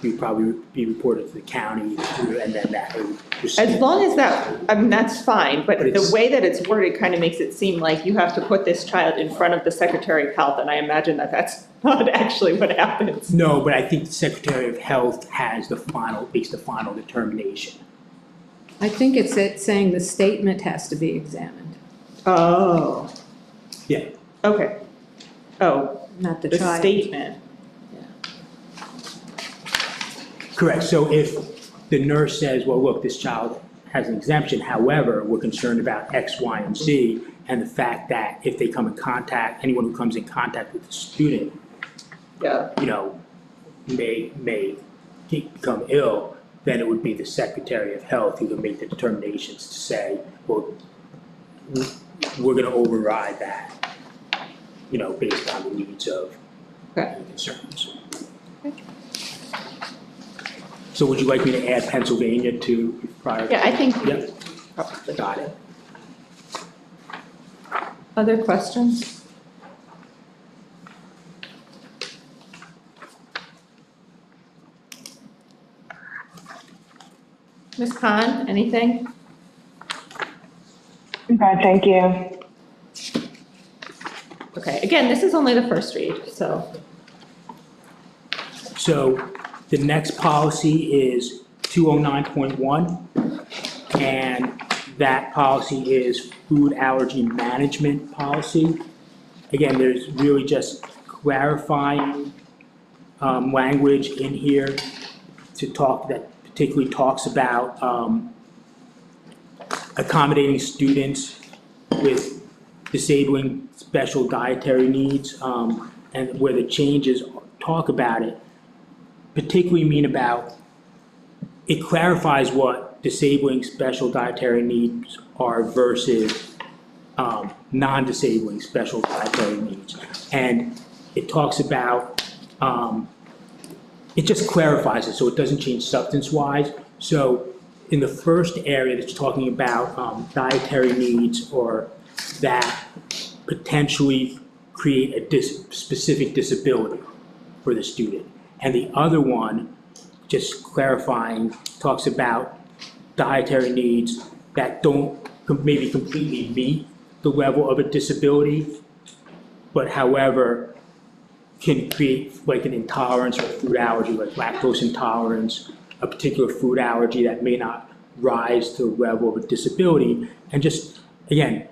you'd probably be reported to the county, and then that would proceed. As long as that, I mean, that's fine, but But the it's- way that it's worded kind of makes it seem like you have to put this child in front of the Secretary of Health, and I imagine that that's not actually what happens. No, but I think the Secretary of Health makes the final determination. I think it's saying the statement has to be examined, Oh. Yeah. Okay. Oh, not the the child. statement. Correct, so if the nurse says, well, look, this child has an exemption, however, we're concerned about X, Y, and Z, and the fact that if they come in contact, anyone who comes in contact with the student, Yeah. may become ill, then it would be the Secretary of Health who would make the determinations to say, well, we're gonna override that, based on the needs of Okay. the concerns. So would you like me to add Pennsylvania to prior? Yeah, I think. Yep. Probably. Got it. Other questions? Ms. Khan, anything? Okay, thank you. Okay, again, this is only the first read, so. So the next policy is 209.1, and that policy is food allergy management policy. Again, there's really just clarifying language in here that particularly talks about accommodating students with disabling special dietary needs, and where the changes talk about it, particularly mean about, it clarifies what disabling special dietary needs are versus non-disabling special dietary needs. And it talks about, it just clarifies it, so it doesn't change substance-wise. So in the first area that's talking about dietary needs or that potentially create a specific disability for the student. And the other one, just clarifying, talks about dietary needs that don't maybe completely meet the level of a disability, but however, can create like an intolerance or food allergy, like lactose intolerance, a particular food allergy that may not rise to the level of a disability, and just, again,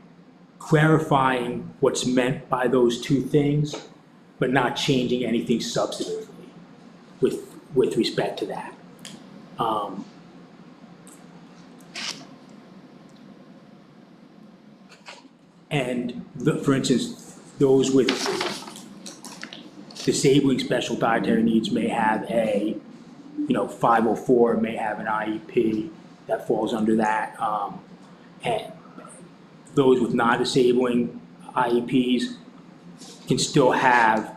clarifying what's meant by those two things, but not changing anything substantively with respect to that. And for instance, those with disabling special dietary needs may have a, 504 may have an IEP that falls under that. And those with non-disabling IEPs can still have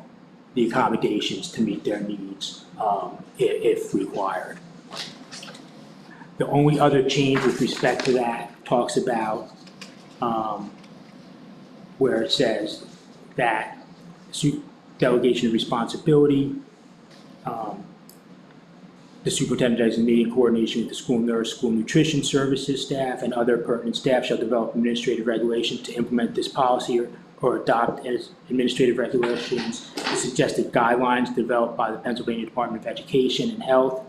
the accommodations to meet their needs if required. The only other change with respect to that talks about where it says that delegation of responsibility, the superintendent designee in coordination with the school nurse, school nutrition services staff, and other pertinent staff shall develop administrative regulations to implement this policy or adopt as administrative regulations the suggested guidelines developed by the Pennsylvania Department of Education and Health.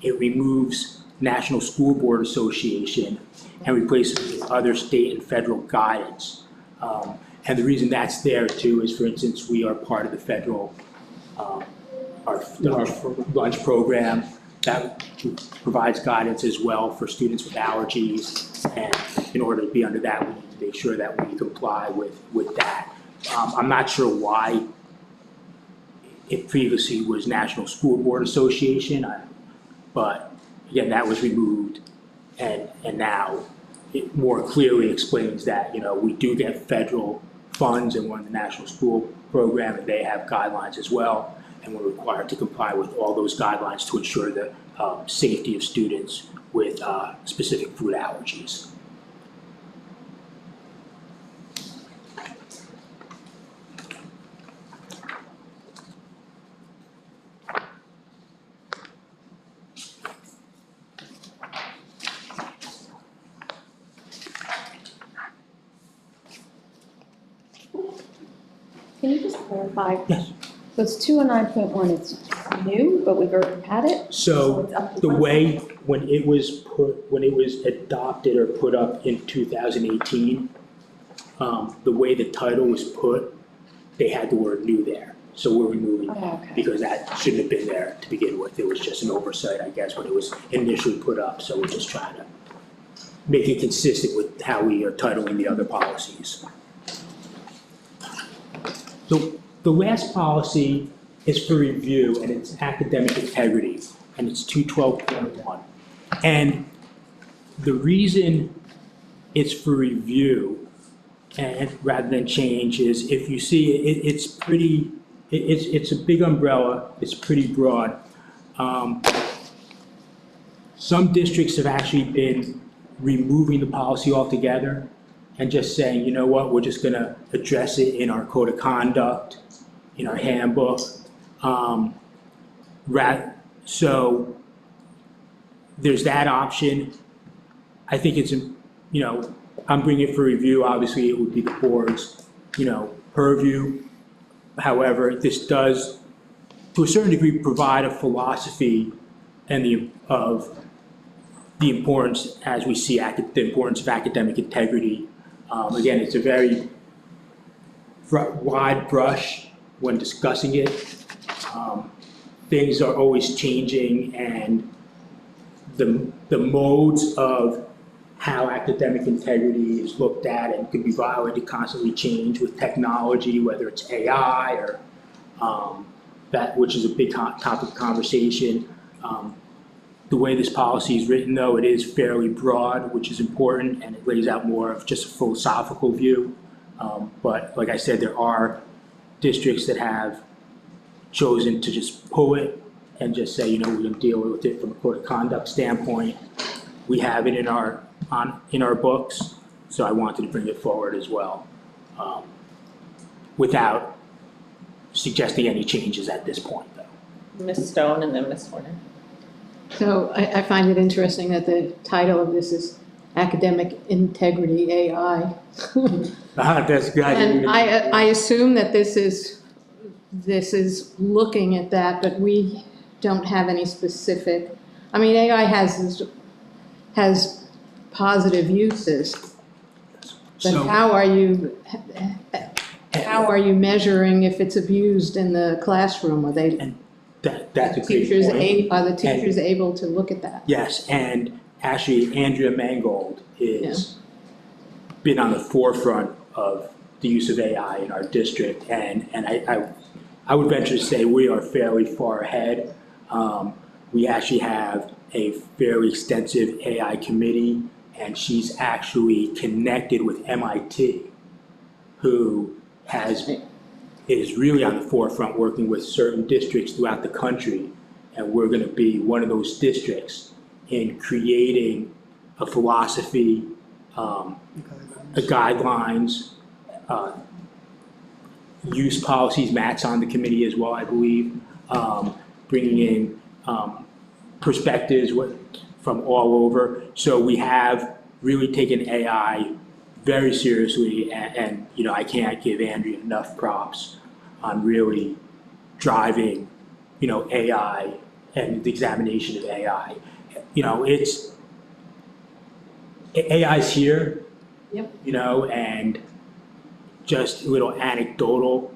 It removes National School Board Association and replaces it with other state and federal guidance. And the reason that's there too is, for instance, we are part of the federal our lunch program that provides guidance as well for students with allergies. And in order to be under that, we need to make sure that we comply with that. I'm not sure why it previously was National School Board Association, but again, that was removed. And now it more clearly explains that, we do get federal funds and we're in the National School Program, and they have guidelines as well. And we're required to comply with all those guidelines to ensure the safety of students with specific food allergies. Can you just clarify? Yes. So it's 209.1, it's new, but we've already had it? So it's up to the one? way, when it was adopted or put up in 2018, the way the title was put, they had the word new there. So we're removing Oh, that okay. because that shouldn't have been there to begin with. It was just an oversight, I guess, when it was initially put up. So we're just trying to make it consistent with how we are titling the other policies. So the last policy is for review, and it's academic integrity, and it's 212.1. And the reason it's for review and rather than change is, if you see it, it's a big umbrella, it's pretty broad. Some districts have actually been removing the policy altogether and just saying, you know what, we're just gonna address it in our code of conduct, in our handbook. So there's that option. I think it's, I'm bringing it for review. Obviously, it would be the board's, purview. However, this does, to a certain degree, provide a philosophy and of the importance, as we see the importance of academic integrity. Again, it's a very wide brush when discussing it. Things are always changing, and the modes of how academic integrity is looked at and can be violated constantly change with technology, whether it's AI or that, which is a big topic of conversation. The way this policy is written, though, it is fairly broad, which is important, and it lays out more of just a philosophical view. But like I said, there are districts that have chosen to just pull it and just say, we're going to deal with it from a code of conduct standpoint. We have it in our books, so I wanted to bring it forward as well, without suggesting any changes at this point, though. Ms. Stone and then Ms. Horner. So I find it interesting that the title of this is Academic Integrity AI. That's good. And I assume that this is looking at that, but we don't have any specific, AI has positive uses. But So- how are you measuring if it's abused in the classroom? Are they, That's a great point. are the teachers able to look at that? Yes, and actually Andrea Mangold is been on the forefront of the use of AI in our district, and I would venture to say we are fairly far ahead. We actually have a fairly extensive AI committee, and she's actually connected with MIT, who is really on the forefront working with certain districts throughout the country, and we're going to be one of those districts in creating a philosophy the guidelines, use policies. Matt's on the committee as well, I believe, bringing in perspectives from all over. So we have really taken AI very seriously, and you know, I can't give Andrea enough props on really driving, you know, AI and the examination of AI. You know, AI's here. Yep. You know, and just a little anecdotal,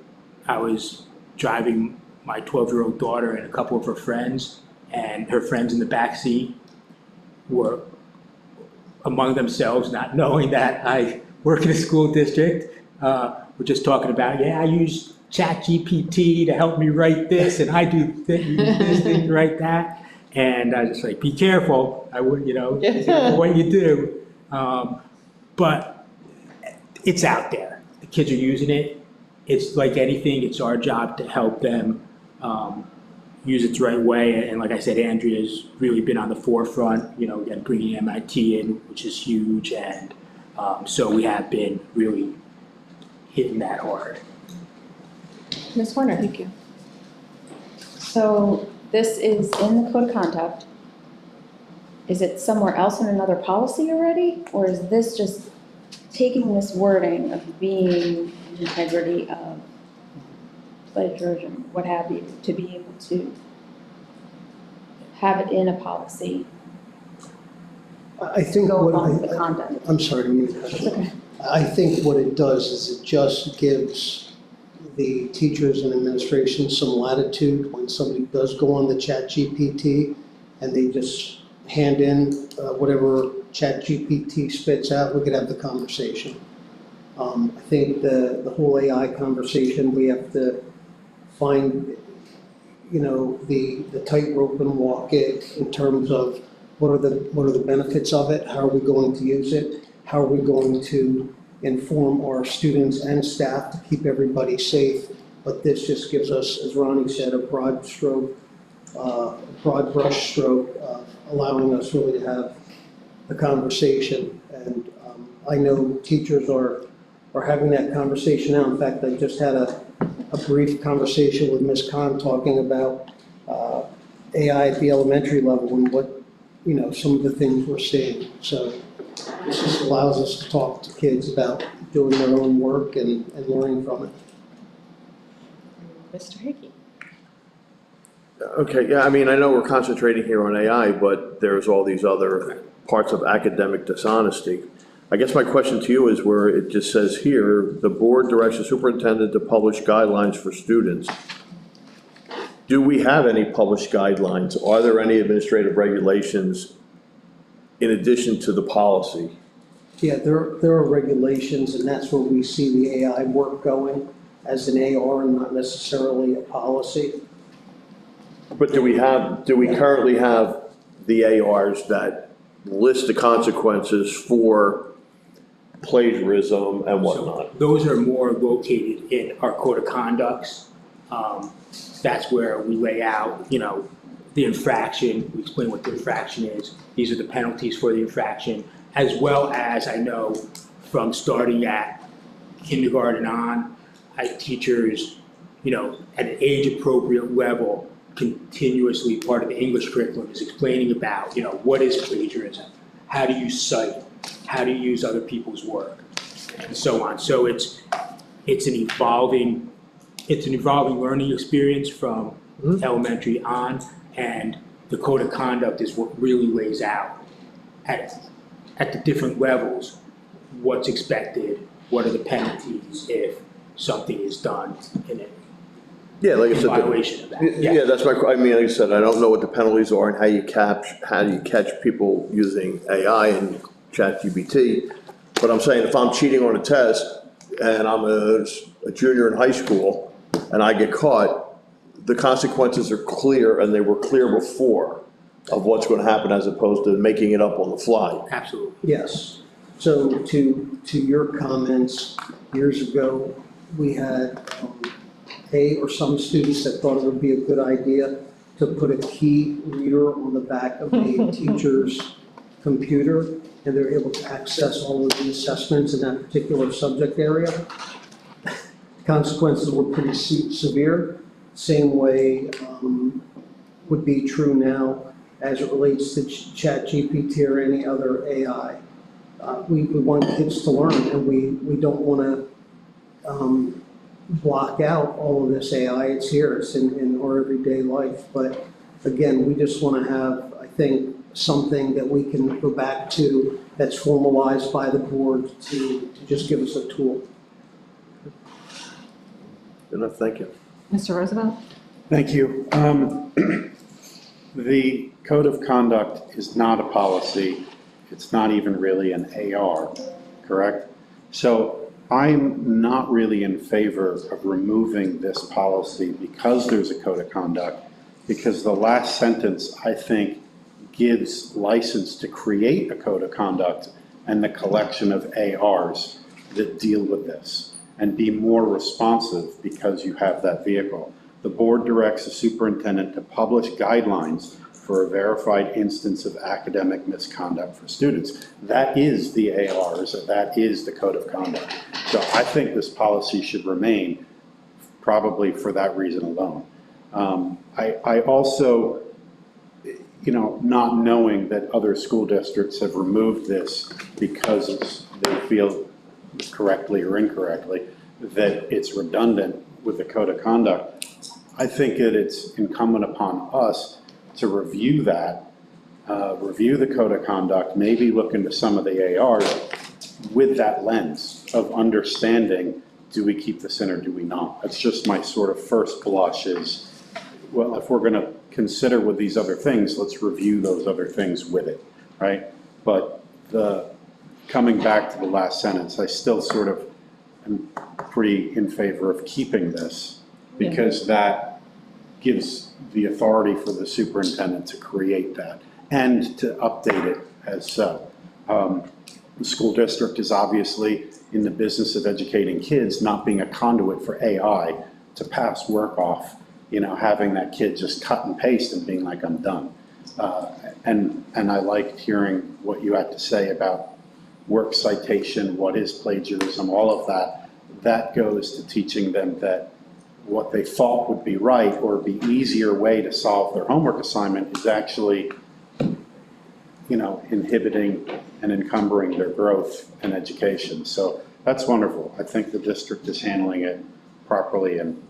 I was driving my 12-year-old daughter and a couple of her friends, and her friends in the back seat were among themselves, not knowing that I work in a school district. We're just talking about, yeah, I use ChatGPT to help me write this, and I do this thing, write that. And I was just like, be careful. I would, you know, what you do. But it's out there. The kids are using it. It's like anything, it's our job to help them use it the right way. And like I said, Andrea's really been on the forefront, you know, again, bringing MIT in, which is huge. And so we have been really hitting that hard. Ms. Warner? Thank you. So this is in the code of conduct. Is it somewhere else in another policy already? Or is this just taking this wording of being integrity of plagiarism, what have you, to be able to have it in a policy, I think go what along with the conduct? I'm sorry to mute. It's okay. I think what it does is it just gives the teachers and administration some latitude when somebody does go on the ChatGPT and they just hand in whatever ChatGPT spits out, we could have the conversation. I think the whole AI conversation, we have to find, you know, the tightrope and walk it in terms of what are the benefits of it, how are we going to use it, how are we going to inform our students and staff to keep everybody safe. But this just gives us, as Ronnie said, a broad brush stroke of allowing us really to have the conversation. And I know teachers are having that conversation now. In fact, I just had a brief conversation with Ms. Khan talking about AI at the elementary level and what, you know, some of the things we're seeing. So this just allows us to talk to kids about doing their own work and learning from it. Mr. Hickey? Okay, yeah, I mean, I know we're concentrating here on AI, but there's all these other parts of academic dishonesty. I guess my question to you is where it just says here, the board directs the superintendent to publish guidelines for students. Do we have any published guidelines? Are there any administrative regulations in addition to the policy? Yeah, there are regulations, and that's where we see the AI work going as an AR and not necessarily a policy. But do we currently have the ARs that list the consequences for plagiarism and whatnot? So those are more located in our code of conducts. That's where we lay out, you know, the infraction, we explain what the infraction is. These are the penalties for the infraction, as well as I know from starting at kindergarten on, teachers, you know, at an age-appropriate level, continuously part of the English curriculum is explaining about, you know, what is plagiarism? How do you cite? How do you use other people's work? And so on. So it's an evolving learning experience from elementary on, and the code of conduct is what really lays out at the different levels what's expected, what are the penalties if something is done in it. Yeah, like I In said, violation of that. yeah, that's I mean, like I said, I don't know what the penalties are and how do you catch people using AI and ChatGPT. But I'm saying if I'm cheating on a test and I'm a junior in high school and I get caught, the consequences are clear and they were clear before of what's going to happen as opposed to making it up on the fly. Absolutely. Yes. So to your comments, years ago, we had some students that thought it would be a good idea to put a key reader on the back of a teacher's computer, and they're able to access all of the assessments in that particular subject area. Consequences were pretty severe. Same way would be true now as it relates to ChatGPT or any other AI. We want kids to learn, and we don't want to block out all of this AI. It's here, it's in our everyday life. But again, we just want to have, I think, something that we can go back to that's formalized by the board to just give us a tool. Good enough, thank you. Mr. Roosevelt? Thank you. The code of conduct is not a policy. It's not even really an AR, correct? So I'm not really in favor of removing this policy because there's a code of conduct, because the last sentence, I think, gives license to create a code of conduct and the collection of ARs that deal with this and be more responsive because you have that vehicle. The board directs the superintendent to publish guidelines for a verified instance of academic misconduct for students. That is the ARs, that is the code of conduct. So I think this policy should remain probably for that reason alone. I also, not knowing that other school districts have removed this because they feel correctly or incorrectly that it's redundant with the code of conduct, I think that it's incumbent upon us to review that, review the code of conduct, maybe look into some of the ARs with that lens of understanding, do we keep this in or do we not? That's just my sort of first blush is, well, if we're gonna consider with these other things, let's review those other things with it, right? But coming back to the last sentence, I still sort of am pretty in favor of keeping this because that gives the authority for the superintendent to create that and to update it as so. The school district is obviously in the business of educating kids, not being a conduit for AI to pass work off, having that kid just cut and paste and being like, I'm done. And I liked hearing what you had to say about work citation, what is plagiarism, all of that. That goes to teaching them that what they thought would be right or be easier way to solve their homework assignment is actually, inhibiting and encumbering their growth and education. So that's wonderful. I think the district is handling it properly, and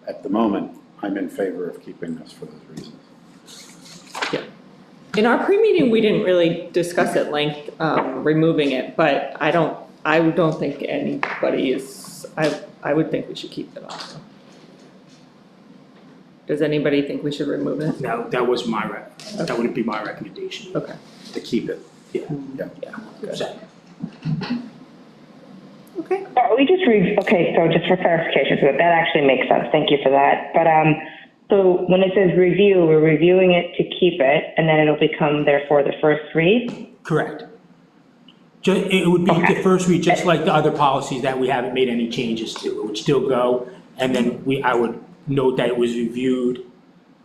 at the moment, I'm in favor of keeping this for those reasons. Yeah. In our pre-meeting, we didn't really discuss at length removing it, but I don't think anybody is, I would think we should keep it on. Does anybody think we should remove it? That was that would be my recommendation. Okay. To keep it. Yeah. Good. So, Okay. Okay, so just for clarification, so that actually makes sense. Thank you for that. But so when it says review, we're reviewing it to keep it, and then it'll become therefore the first read? correct. It would be the first read, just like the other policies that we haven't made any changes to. It would still go, and then I would note that it was reviewed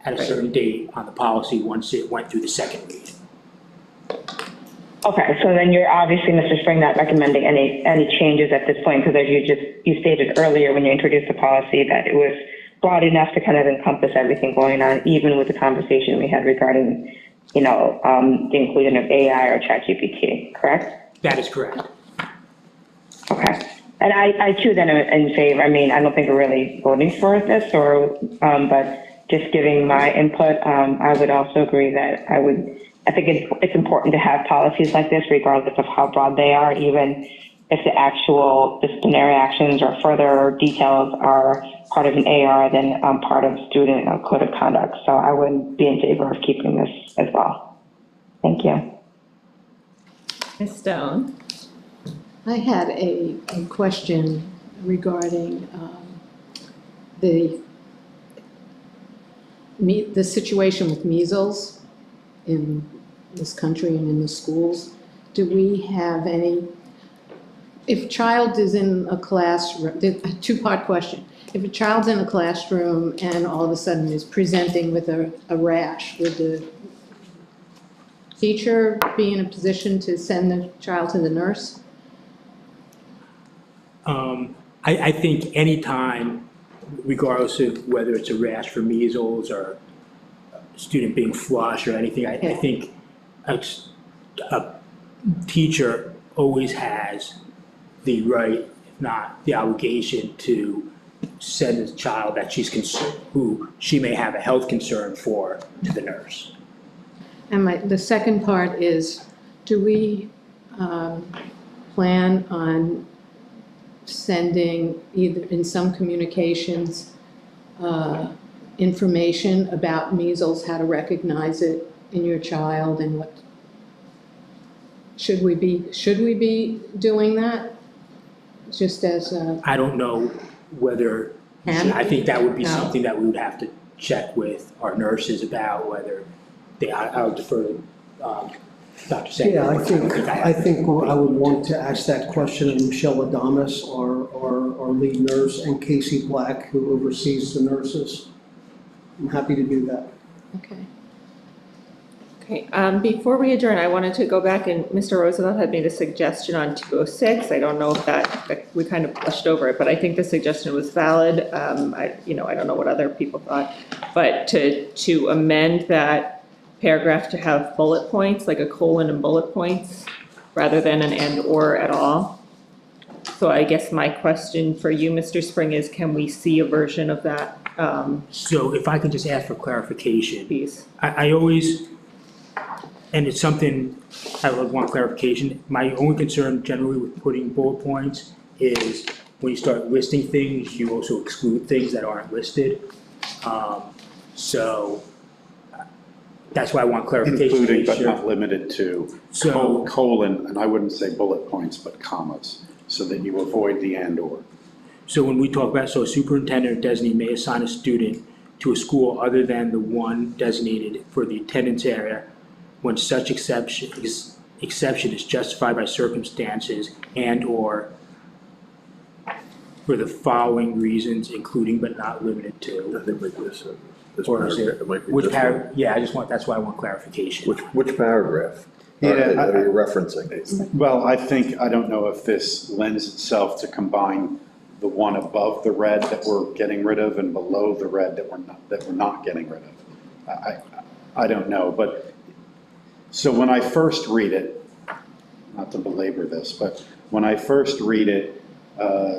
at a certain date on the policy once it went through the second read. Okay, so then you're obviously, Mr. Spring, not recommending any changes at this point, because as you stated earlier when you introduced the policy that it was broad enough to kind of encompass everything going on, even with the conversation we had regarding, the inclusion of AI or ChatGPT, correct? That is correct. Okay. And I too then am in favor. I mean, I don't think we're really voting for this but just giving my input, I would also agree that I think it's important to have policies like this regardless of how broad they are, even if the actual disciplinary actions or further details are part of an AR than part of student code of conduct. So I would be in favor of keeping this as well. Thank you. Ms. Stone? I had a question regarding the situation with measles in this country and in the schools. Do we have any, if a child is in a classroom, a two-part question. If a child's in a classroom and all of a sudden is presenting with a rash, would the teacher be in a position to send the child to the nurse? I think anytime, regardless of whether it's a rash for measles or a student being flushed or anything, I think a teacher always has the right, if not the obligation, to send a child that she's concerned, who she may have a health concern for, to the nurse. And the second part is, do we plan on sending either in some communications information about measles, how to recognize it in your child, and what should we be doing that? Just as a, I don't know whether, I think that would be No. something that we would have to check with our nurses about, whether I'll defer to Dr. Sanger. Yeah, I think I would want to ask that question of Michelle Adamas, our lead nurse, and Casey Black, who oversees the nurses. I'm happy to do that. okay. Okay, before we adjourn, I wanted to go back, and Mr. Roosevelt had made a suggestion on 206. I don't know if that we kind of brushed over it, but I think the suggestion was valid. I don't know what other people thought, but to amend that paragraph to have bullet points, like a colon and bullet points, rather than an and or at all. So I guess my question for you, Mr. Spring, is can we see a version of that, So if I could just ask for clarification, please? I always, and it's something I would want clarification, my only concern generally with putting bullet points is when you start listing things, you also exclude things that aren't listed. So that's why I want clarification. to Including make but sure. not limited to, So- colon, and I wouldn't say bullet points, but commas, so that you avoid the and/or. So when we talk about, so a superintendent or designee may assign a student to a school other than the one designated for the attendance area when such exception is justified by circumstances and/or for the following reasons, including but not limited I to. think like this Or is paragraph, it, it might be which this one. paragraph, yeah, that's why I want clarification. Which paragraph? Yeah, Are you referencing? Well, I don't know if this lends itself to combine the one above the red that we're getting rid of and below the red that we're not getting rid of. I don't know, but, so when I first read it, not to belabor this, but when I first read it,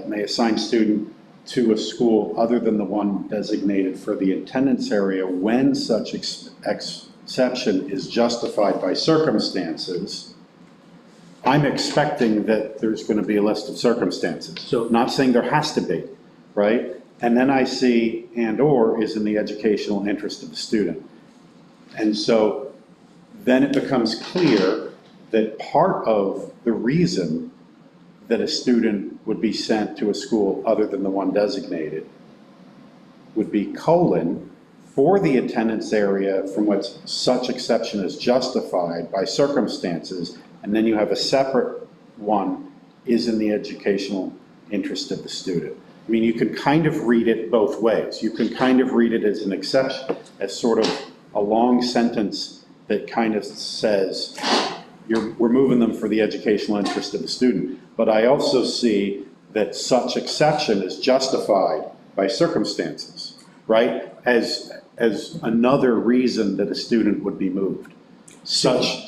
may assign student to a school other than the one designated for the attendance area when such exception is justified by circumstances, I'm expecting that there's going to be a list of circumstances. So- Not saying there has to be, right? And then I see and/or is in the educational interest of the student. And so then it becomes clear that part of the reason that a student would be sent to a school other than the one designated would be colon, for the attendance area from which such exception is justified by circumstances, and then you have a separate one, is in the educational interest of the student. I mean, you can kind of read it both ways. You can kind of read it as an exception, as sort of a long sentence that kind of says, we're moving them for the educational interest of the student. But I also see that such exception is justified by circumstances, right? As another reason that a student would be moved. Such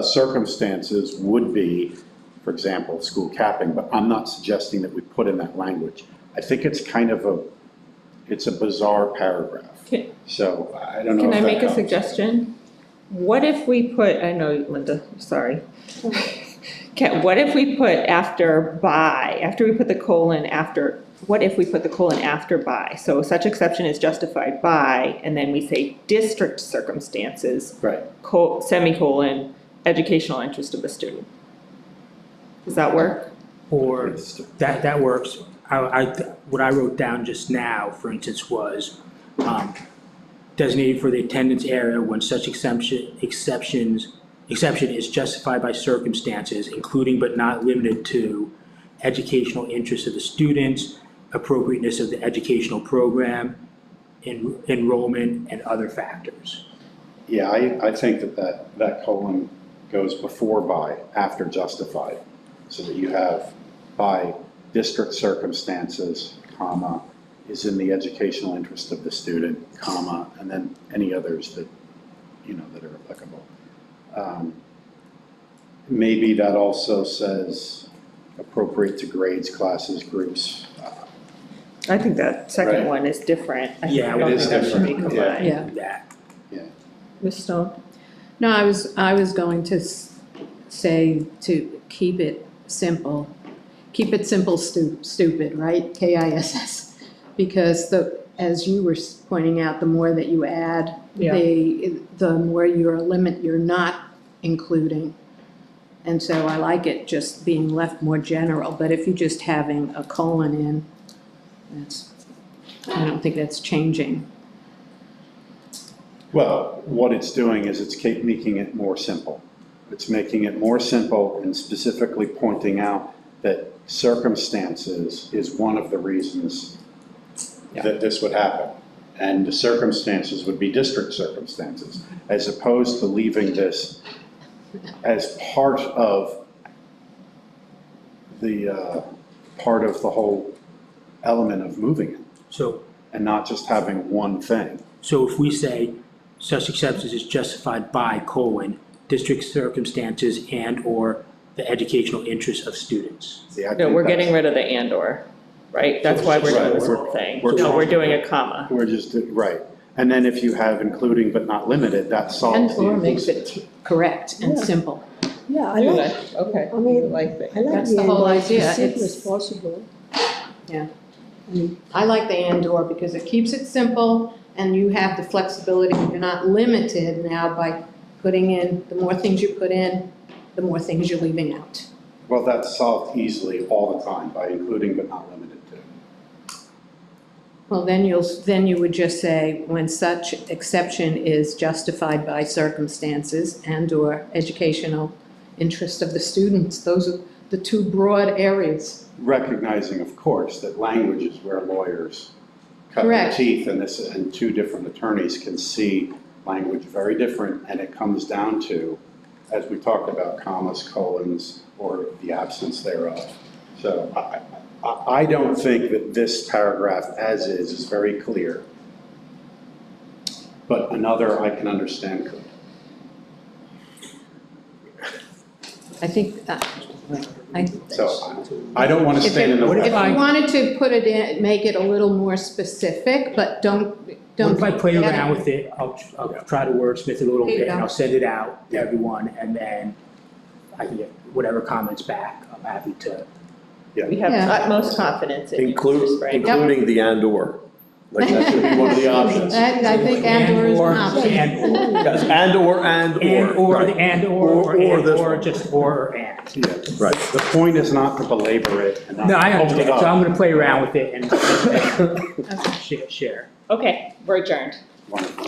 circumstances would be, for example, school capping, but I'm not suggesting that we put in that language. I think it's kind of it's a bizarre paragraph. So I don't know Can if I that make a helps. suggestion? What if we put, I know, Linda, sorry. What if we put after by, after we put the colon after, what if we put the colon after by? So such exception is justified by, and then we say district circumstances, Right. semicolon, educational interest of the student. Does that work? Or that works. What I wrote down just now, for instance, was designated for the attendance area when such exception is justified by circumstances, including but not limited to educational interests of the students, appropriateness of the educational program, enrollment, and other factors. Yeah, I think that colon goes before by, after justified, so that you have by district circumstances, comma, is in the educational interest of the student, comma, and then any others that, that are applicable. Maybe that also says appropriate to grades, classes, groups. I think that second Right. one is different. I Yeah, don't it is think that should be different, yeah. combined. Yeah. That. Ms. Stone? No, I was going to say to keep it simple. Keep it simple, stupid, right? KISS. Because as you were pointing out, the more that you add, Yeah. the more you're not including. And so I like it just being left more general, but if you're just having a colon in, I don't think that's changing. Well, what it's doing is it's making it more simple. It's making it more simple and specifically pointing out that circumstances is one of the reasons that this would happen. And the circumstances would be district circumstances, as opposed to leaving this as part of the whole element of moving it, So, and not just having one thing. so if we say such acceptance is justified by colon, district circumstances and/or the educational interests of students. See, I No, think we're that's- getting rid of the and/or, right? That's why we're doing this whole thing. No, we're doing a comma. We're just, right. And then if you have including but not limited, that solves the And/or makes inclusive. it correct and Yeah. simple. Yeah, I like, Okay. I mean, You like that. I like That's the the whole and idea. as simple It's- as possible. Yeah. I mean, I like the and/or because it keeps it simple and you have the flexibility. You're not limited now by putting in, the more things you put in, the more things you're leaving out. Well, that's solved easily all the time by including but not limited to. Well, then you would just say, when such exception is justified by circumstances and/or educational interest of the students. Those are the two broad areas. Recognizing, of course, that language is where lawyers cut their Correct. teeth, and two different attorneys can see language very different, and it comes down to, as we talked about, commas, colons, or the absence thereof. So I don't think that this paragraph as is very clear, but another I can understand could. I think, So I don't want to stand in the if way. you wanted to put it in, make it a little more specific, but don't. What if I play Yeah. around with it? I'll try to wordsmith it a little There you bit and go. I'll send it out to everyone and then I can get whatever comments back. I'm happy to. We have Yeah. utmost confidence in you, Mr. Sprague. Including the and/or. Like that should be one of the options. I think and/or is an option. And/or. Yes, and/or. And/or, Right. the and/or, Or this or one. just or and. Yeah. Right. The point is not to belabor it and not No, I hold it understand, up. so I'm gonna play around with it and share. Okay, we're adjourned. Wonderful.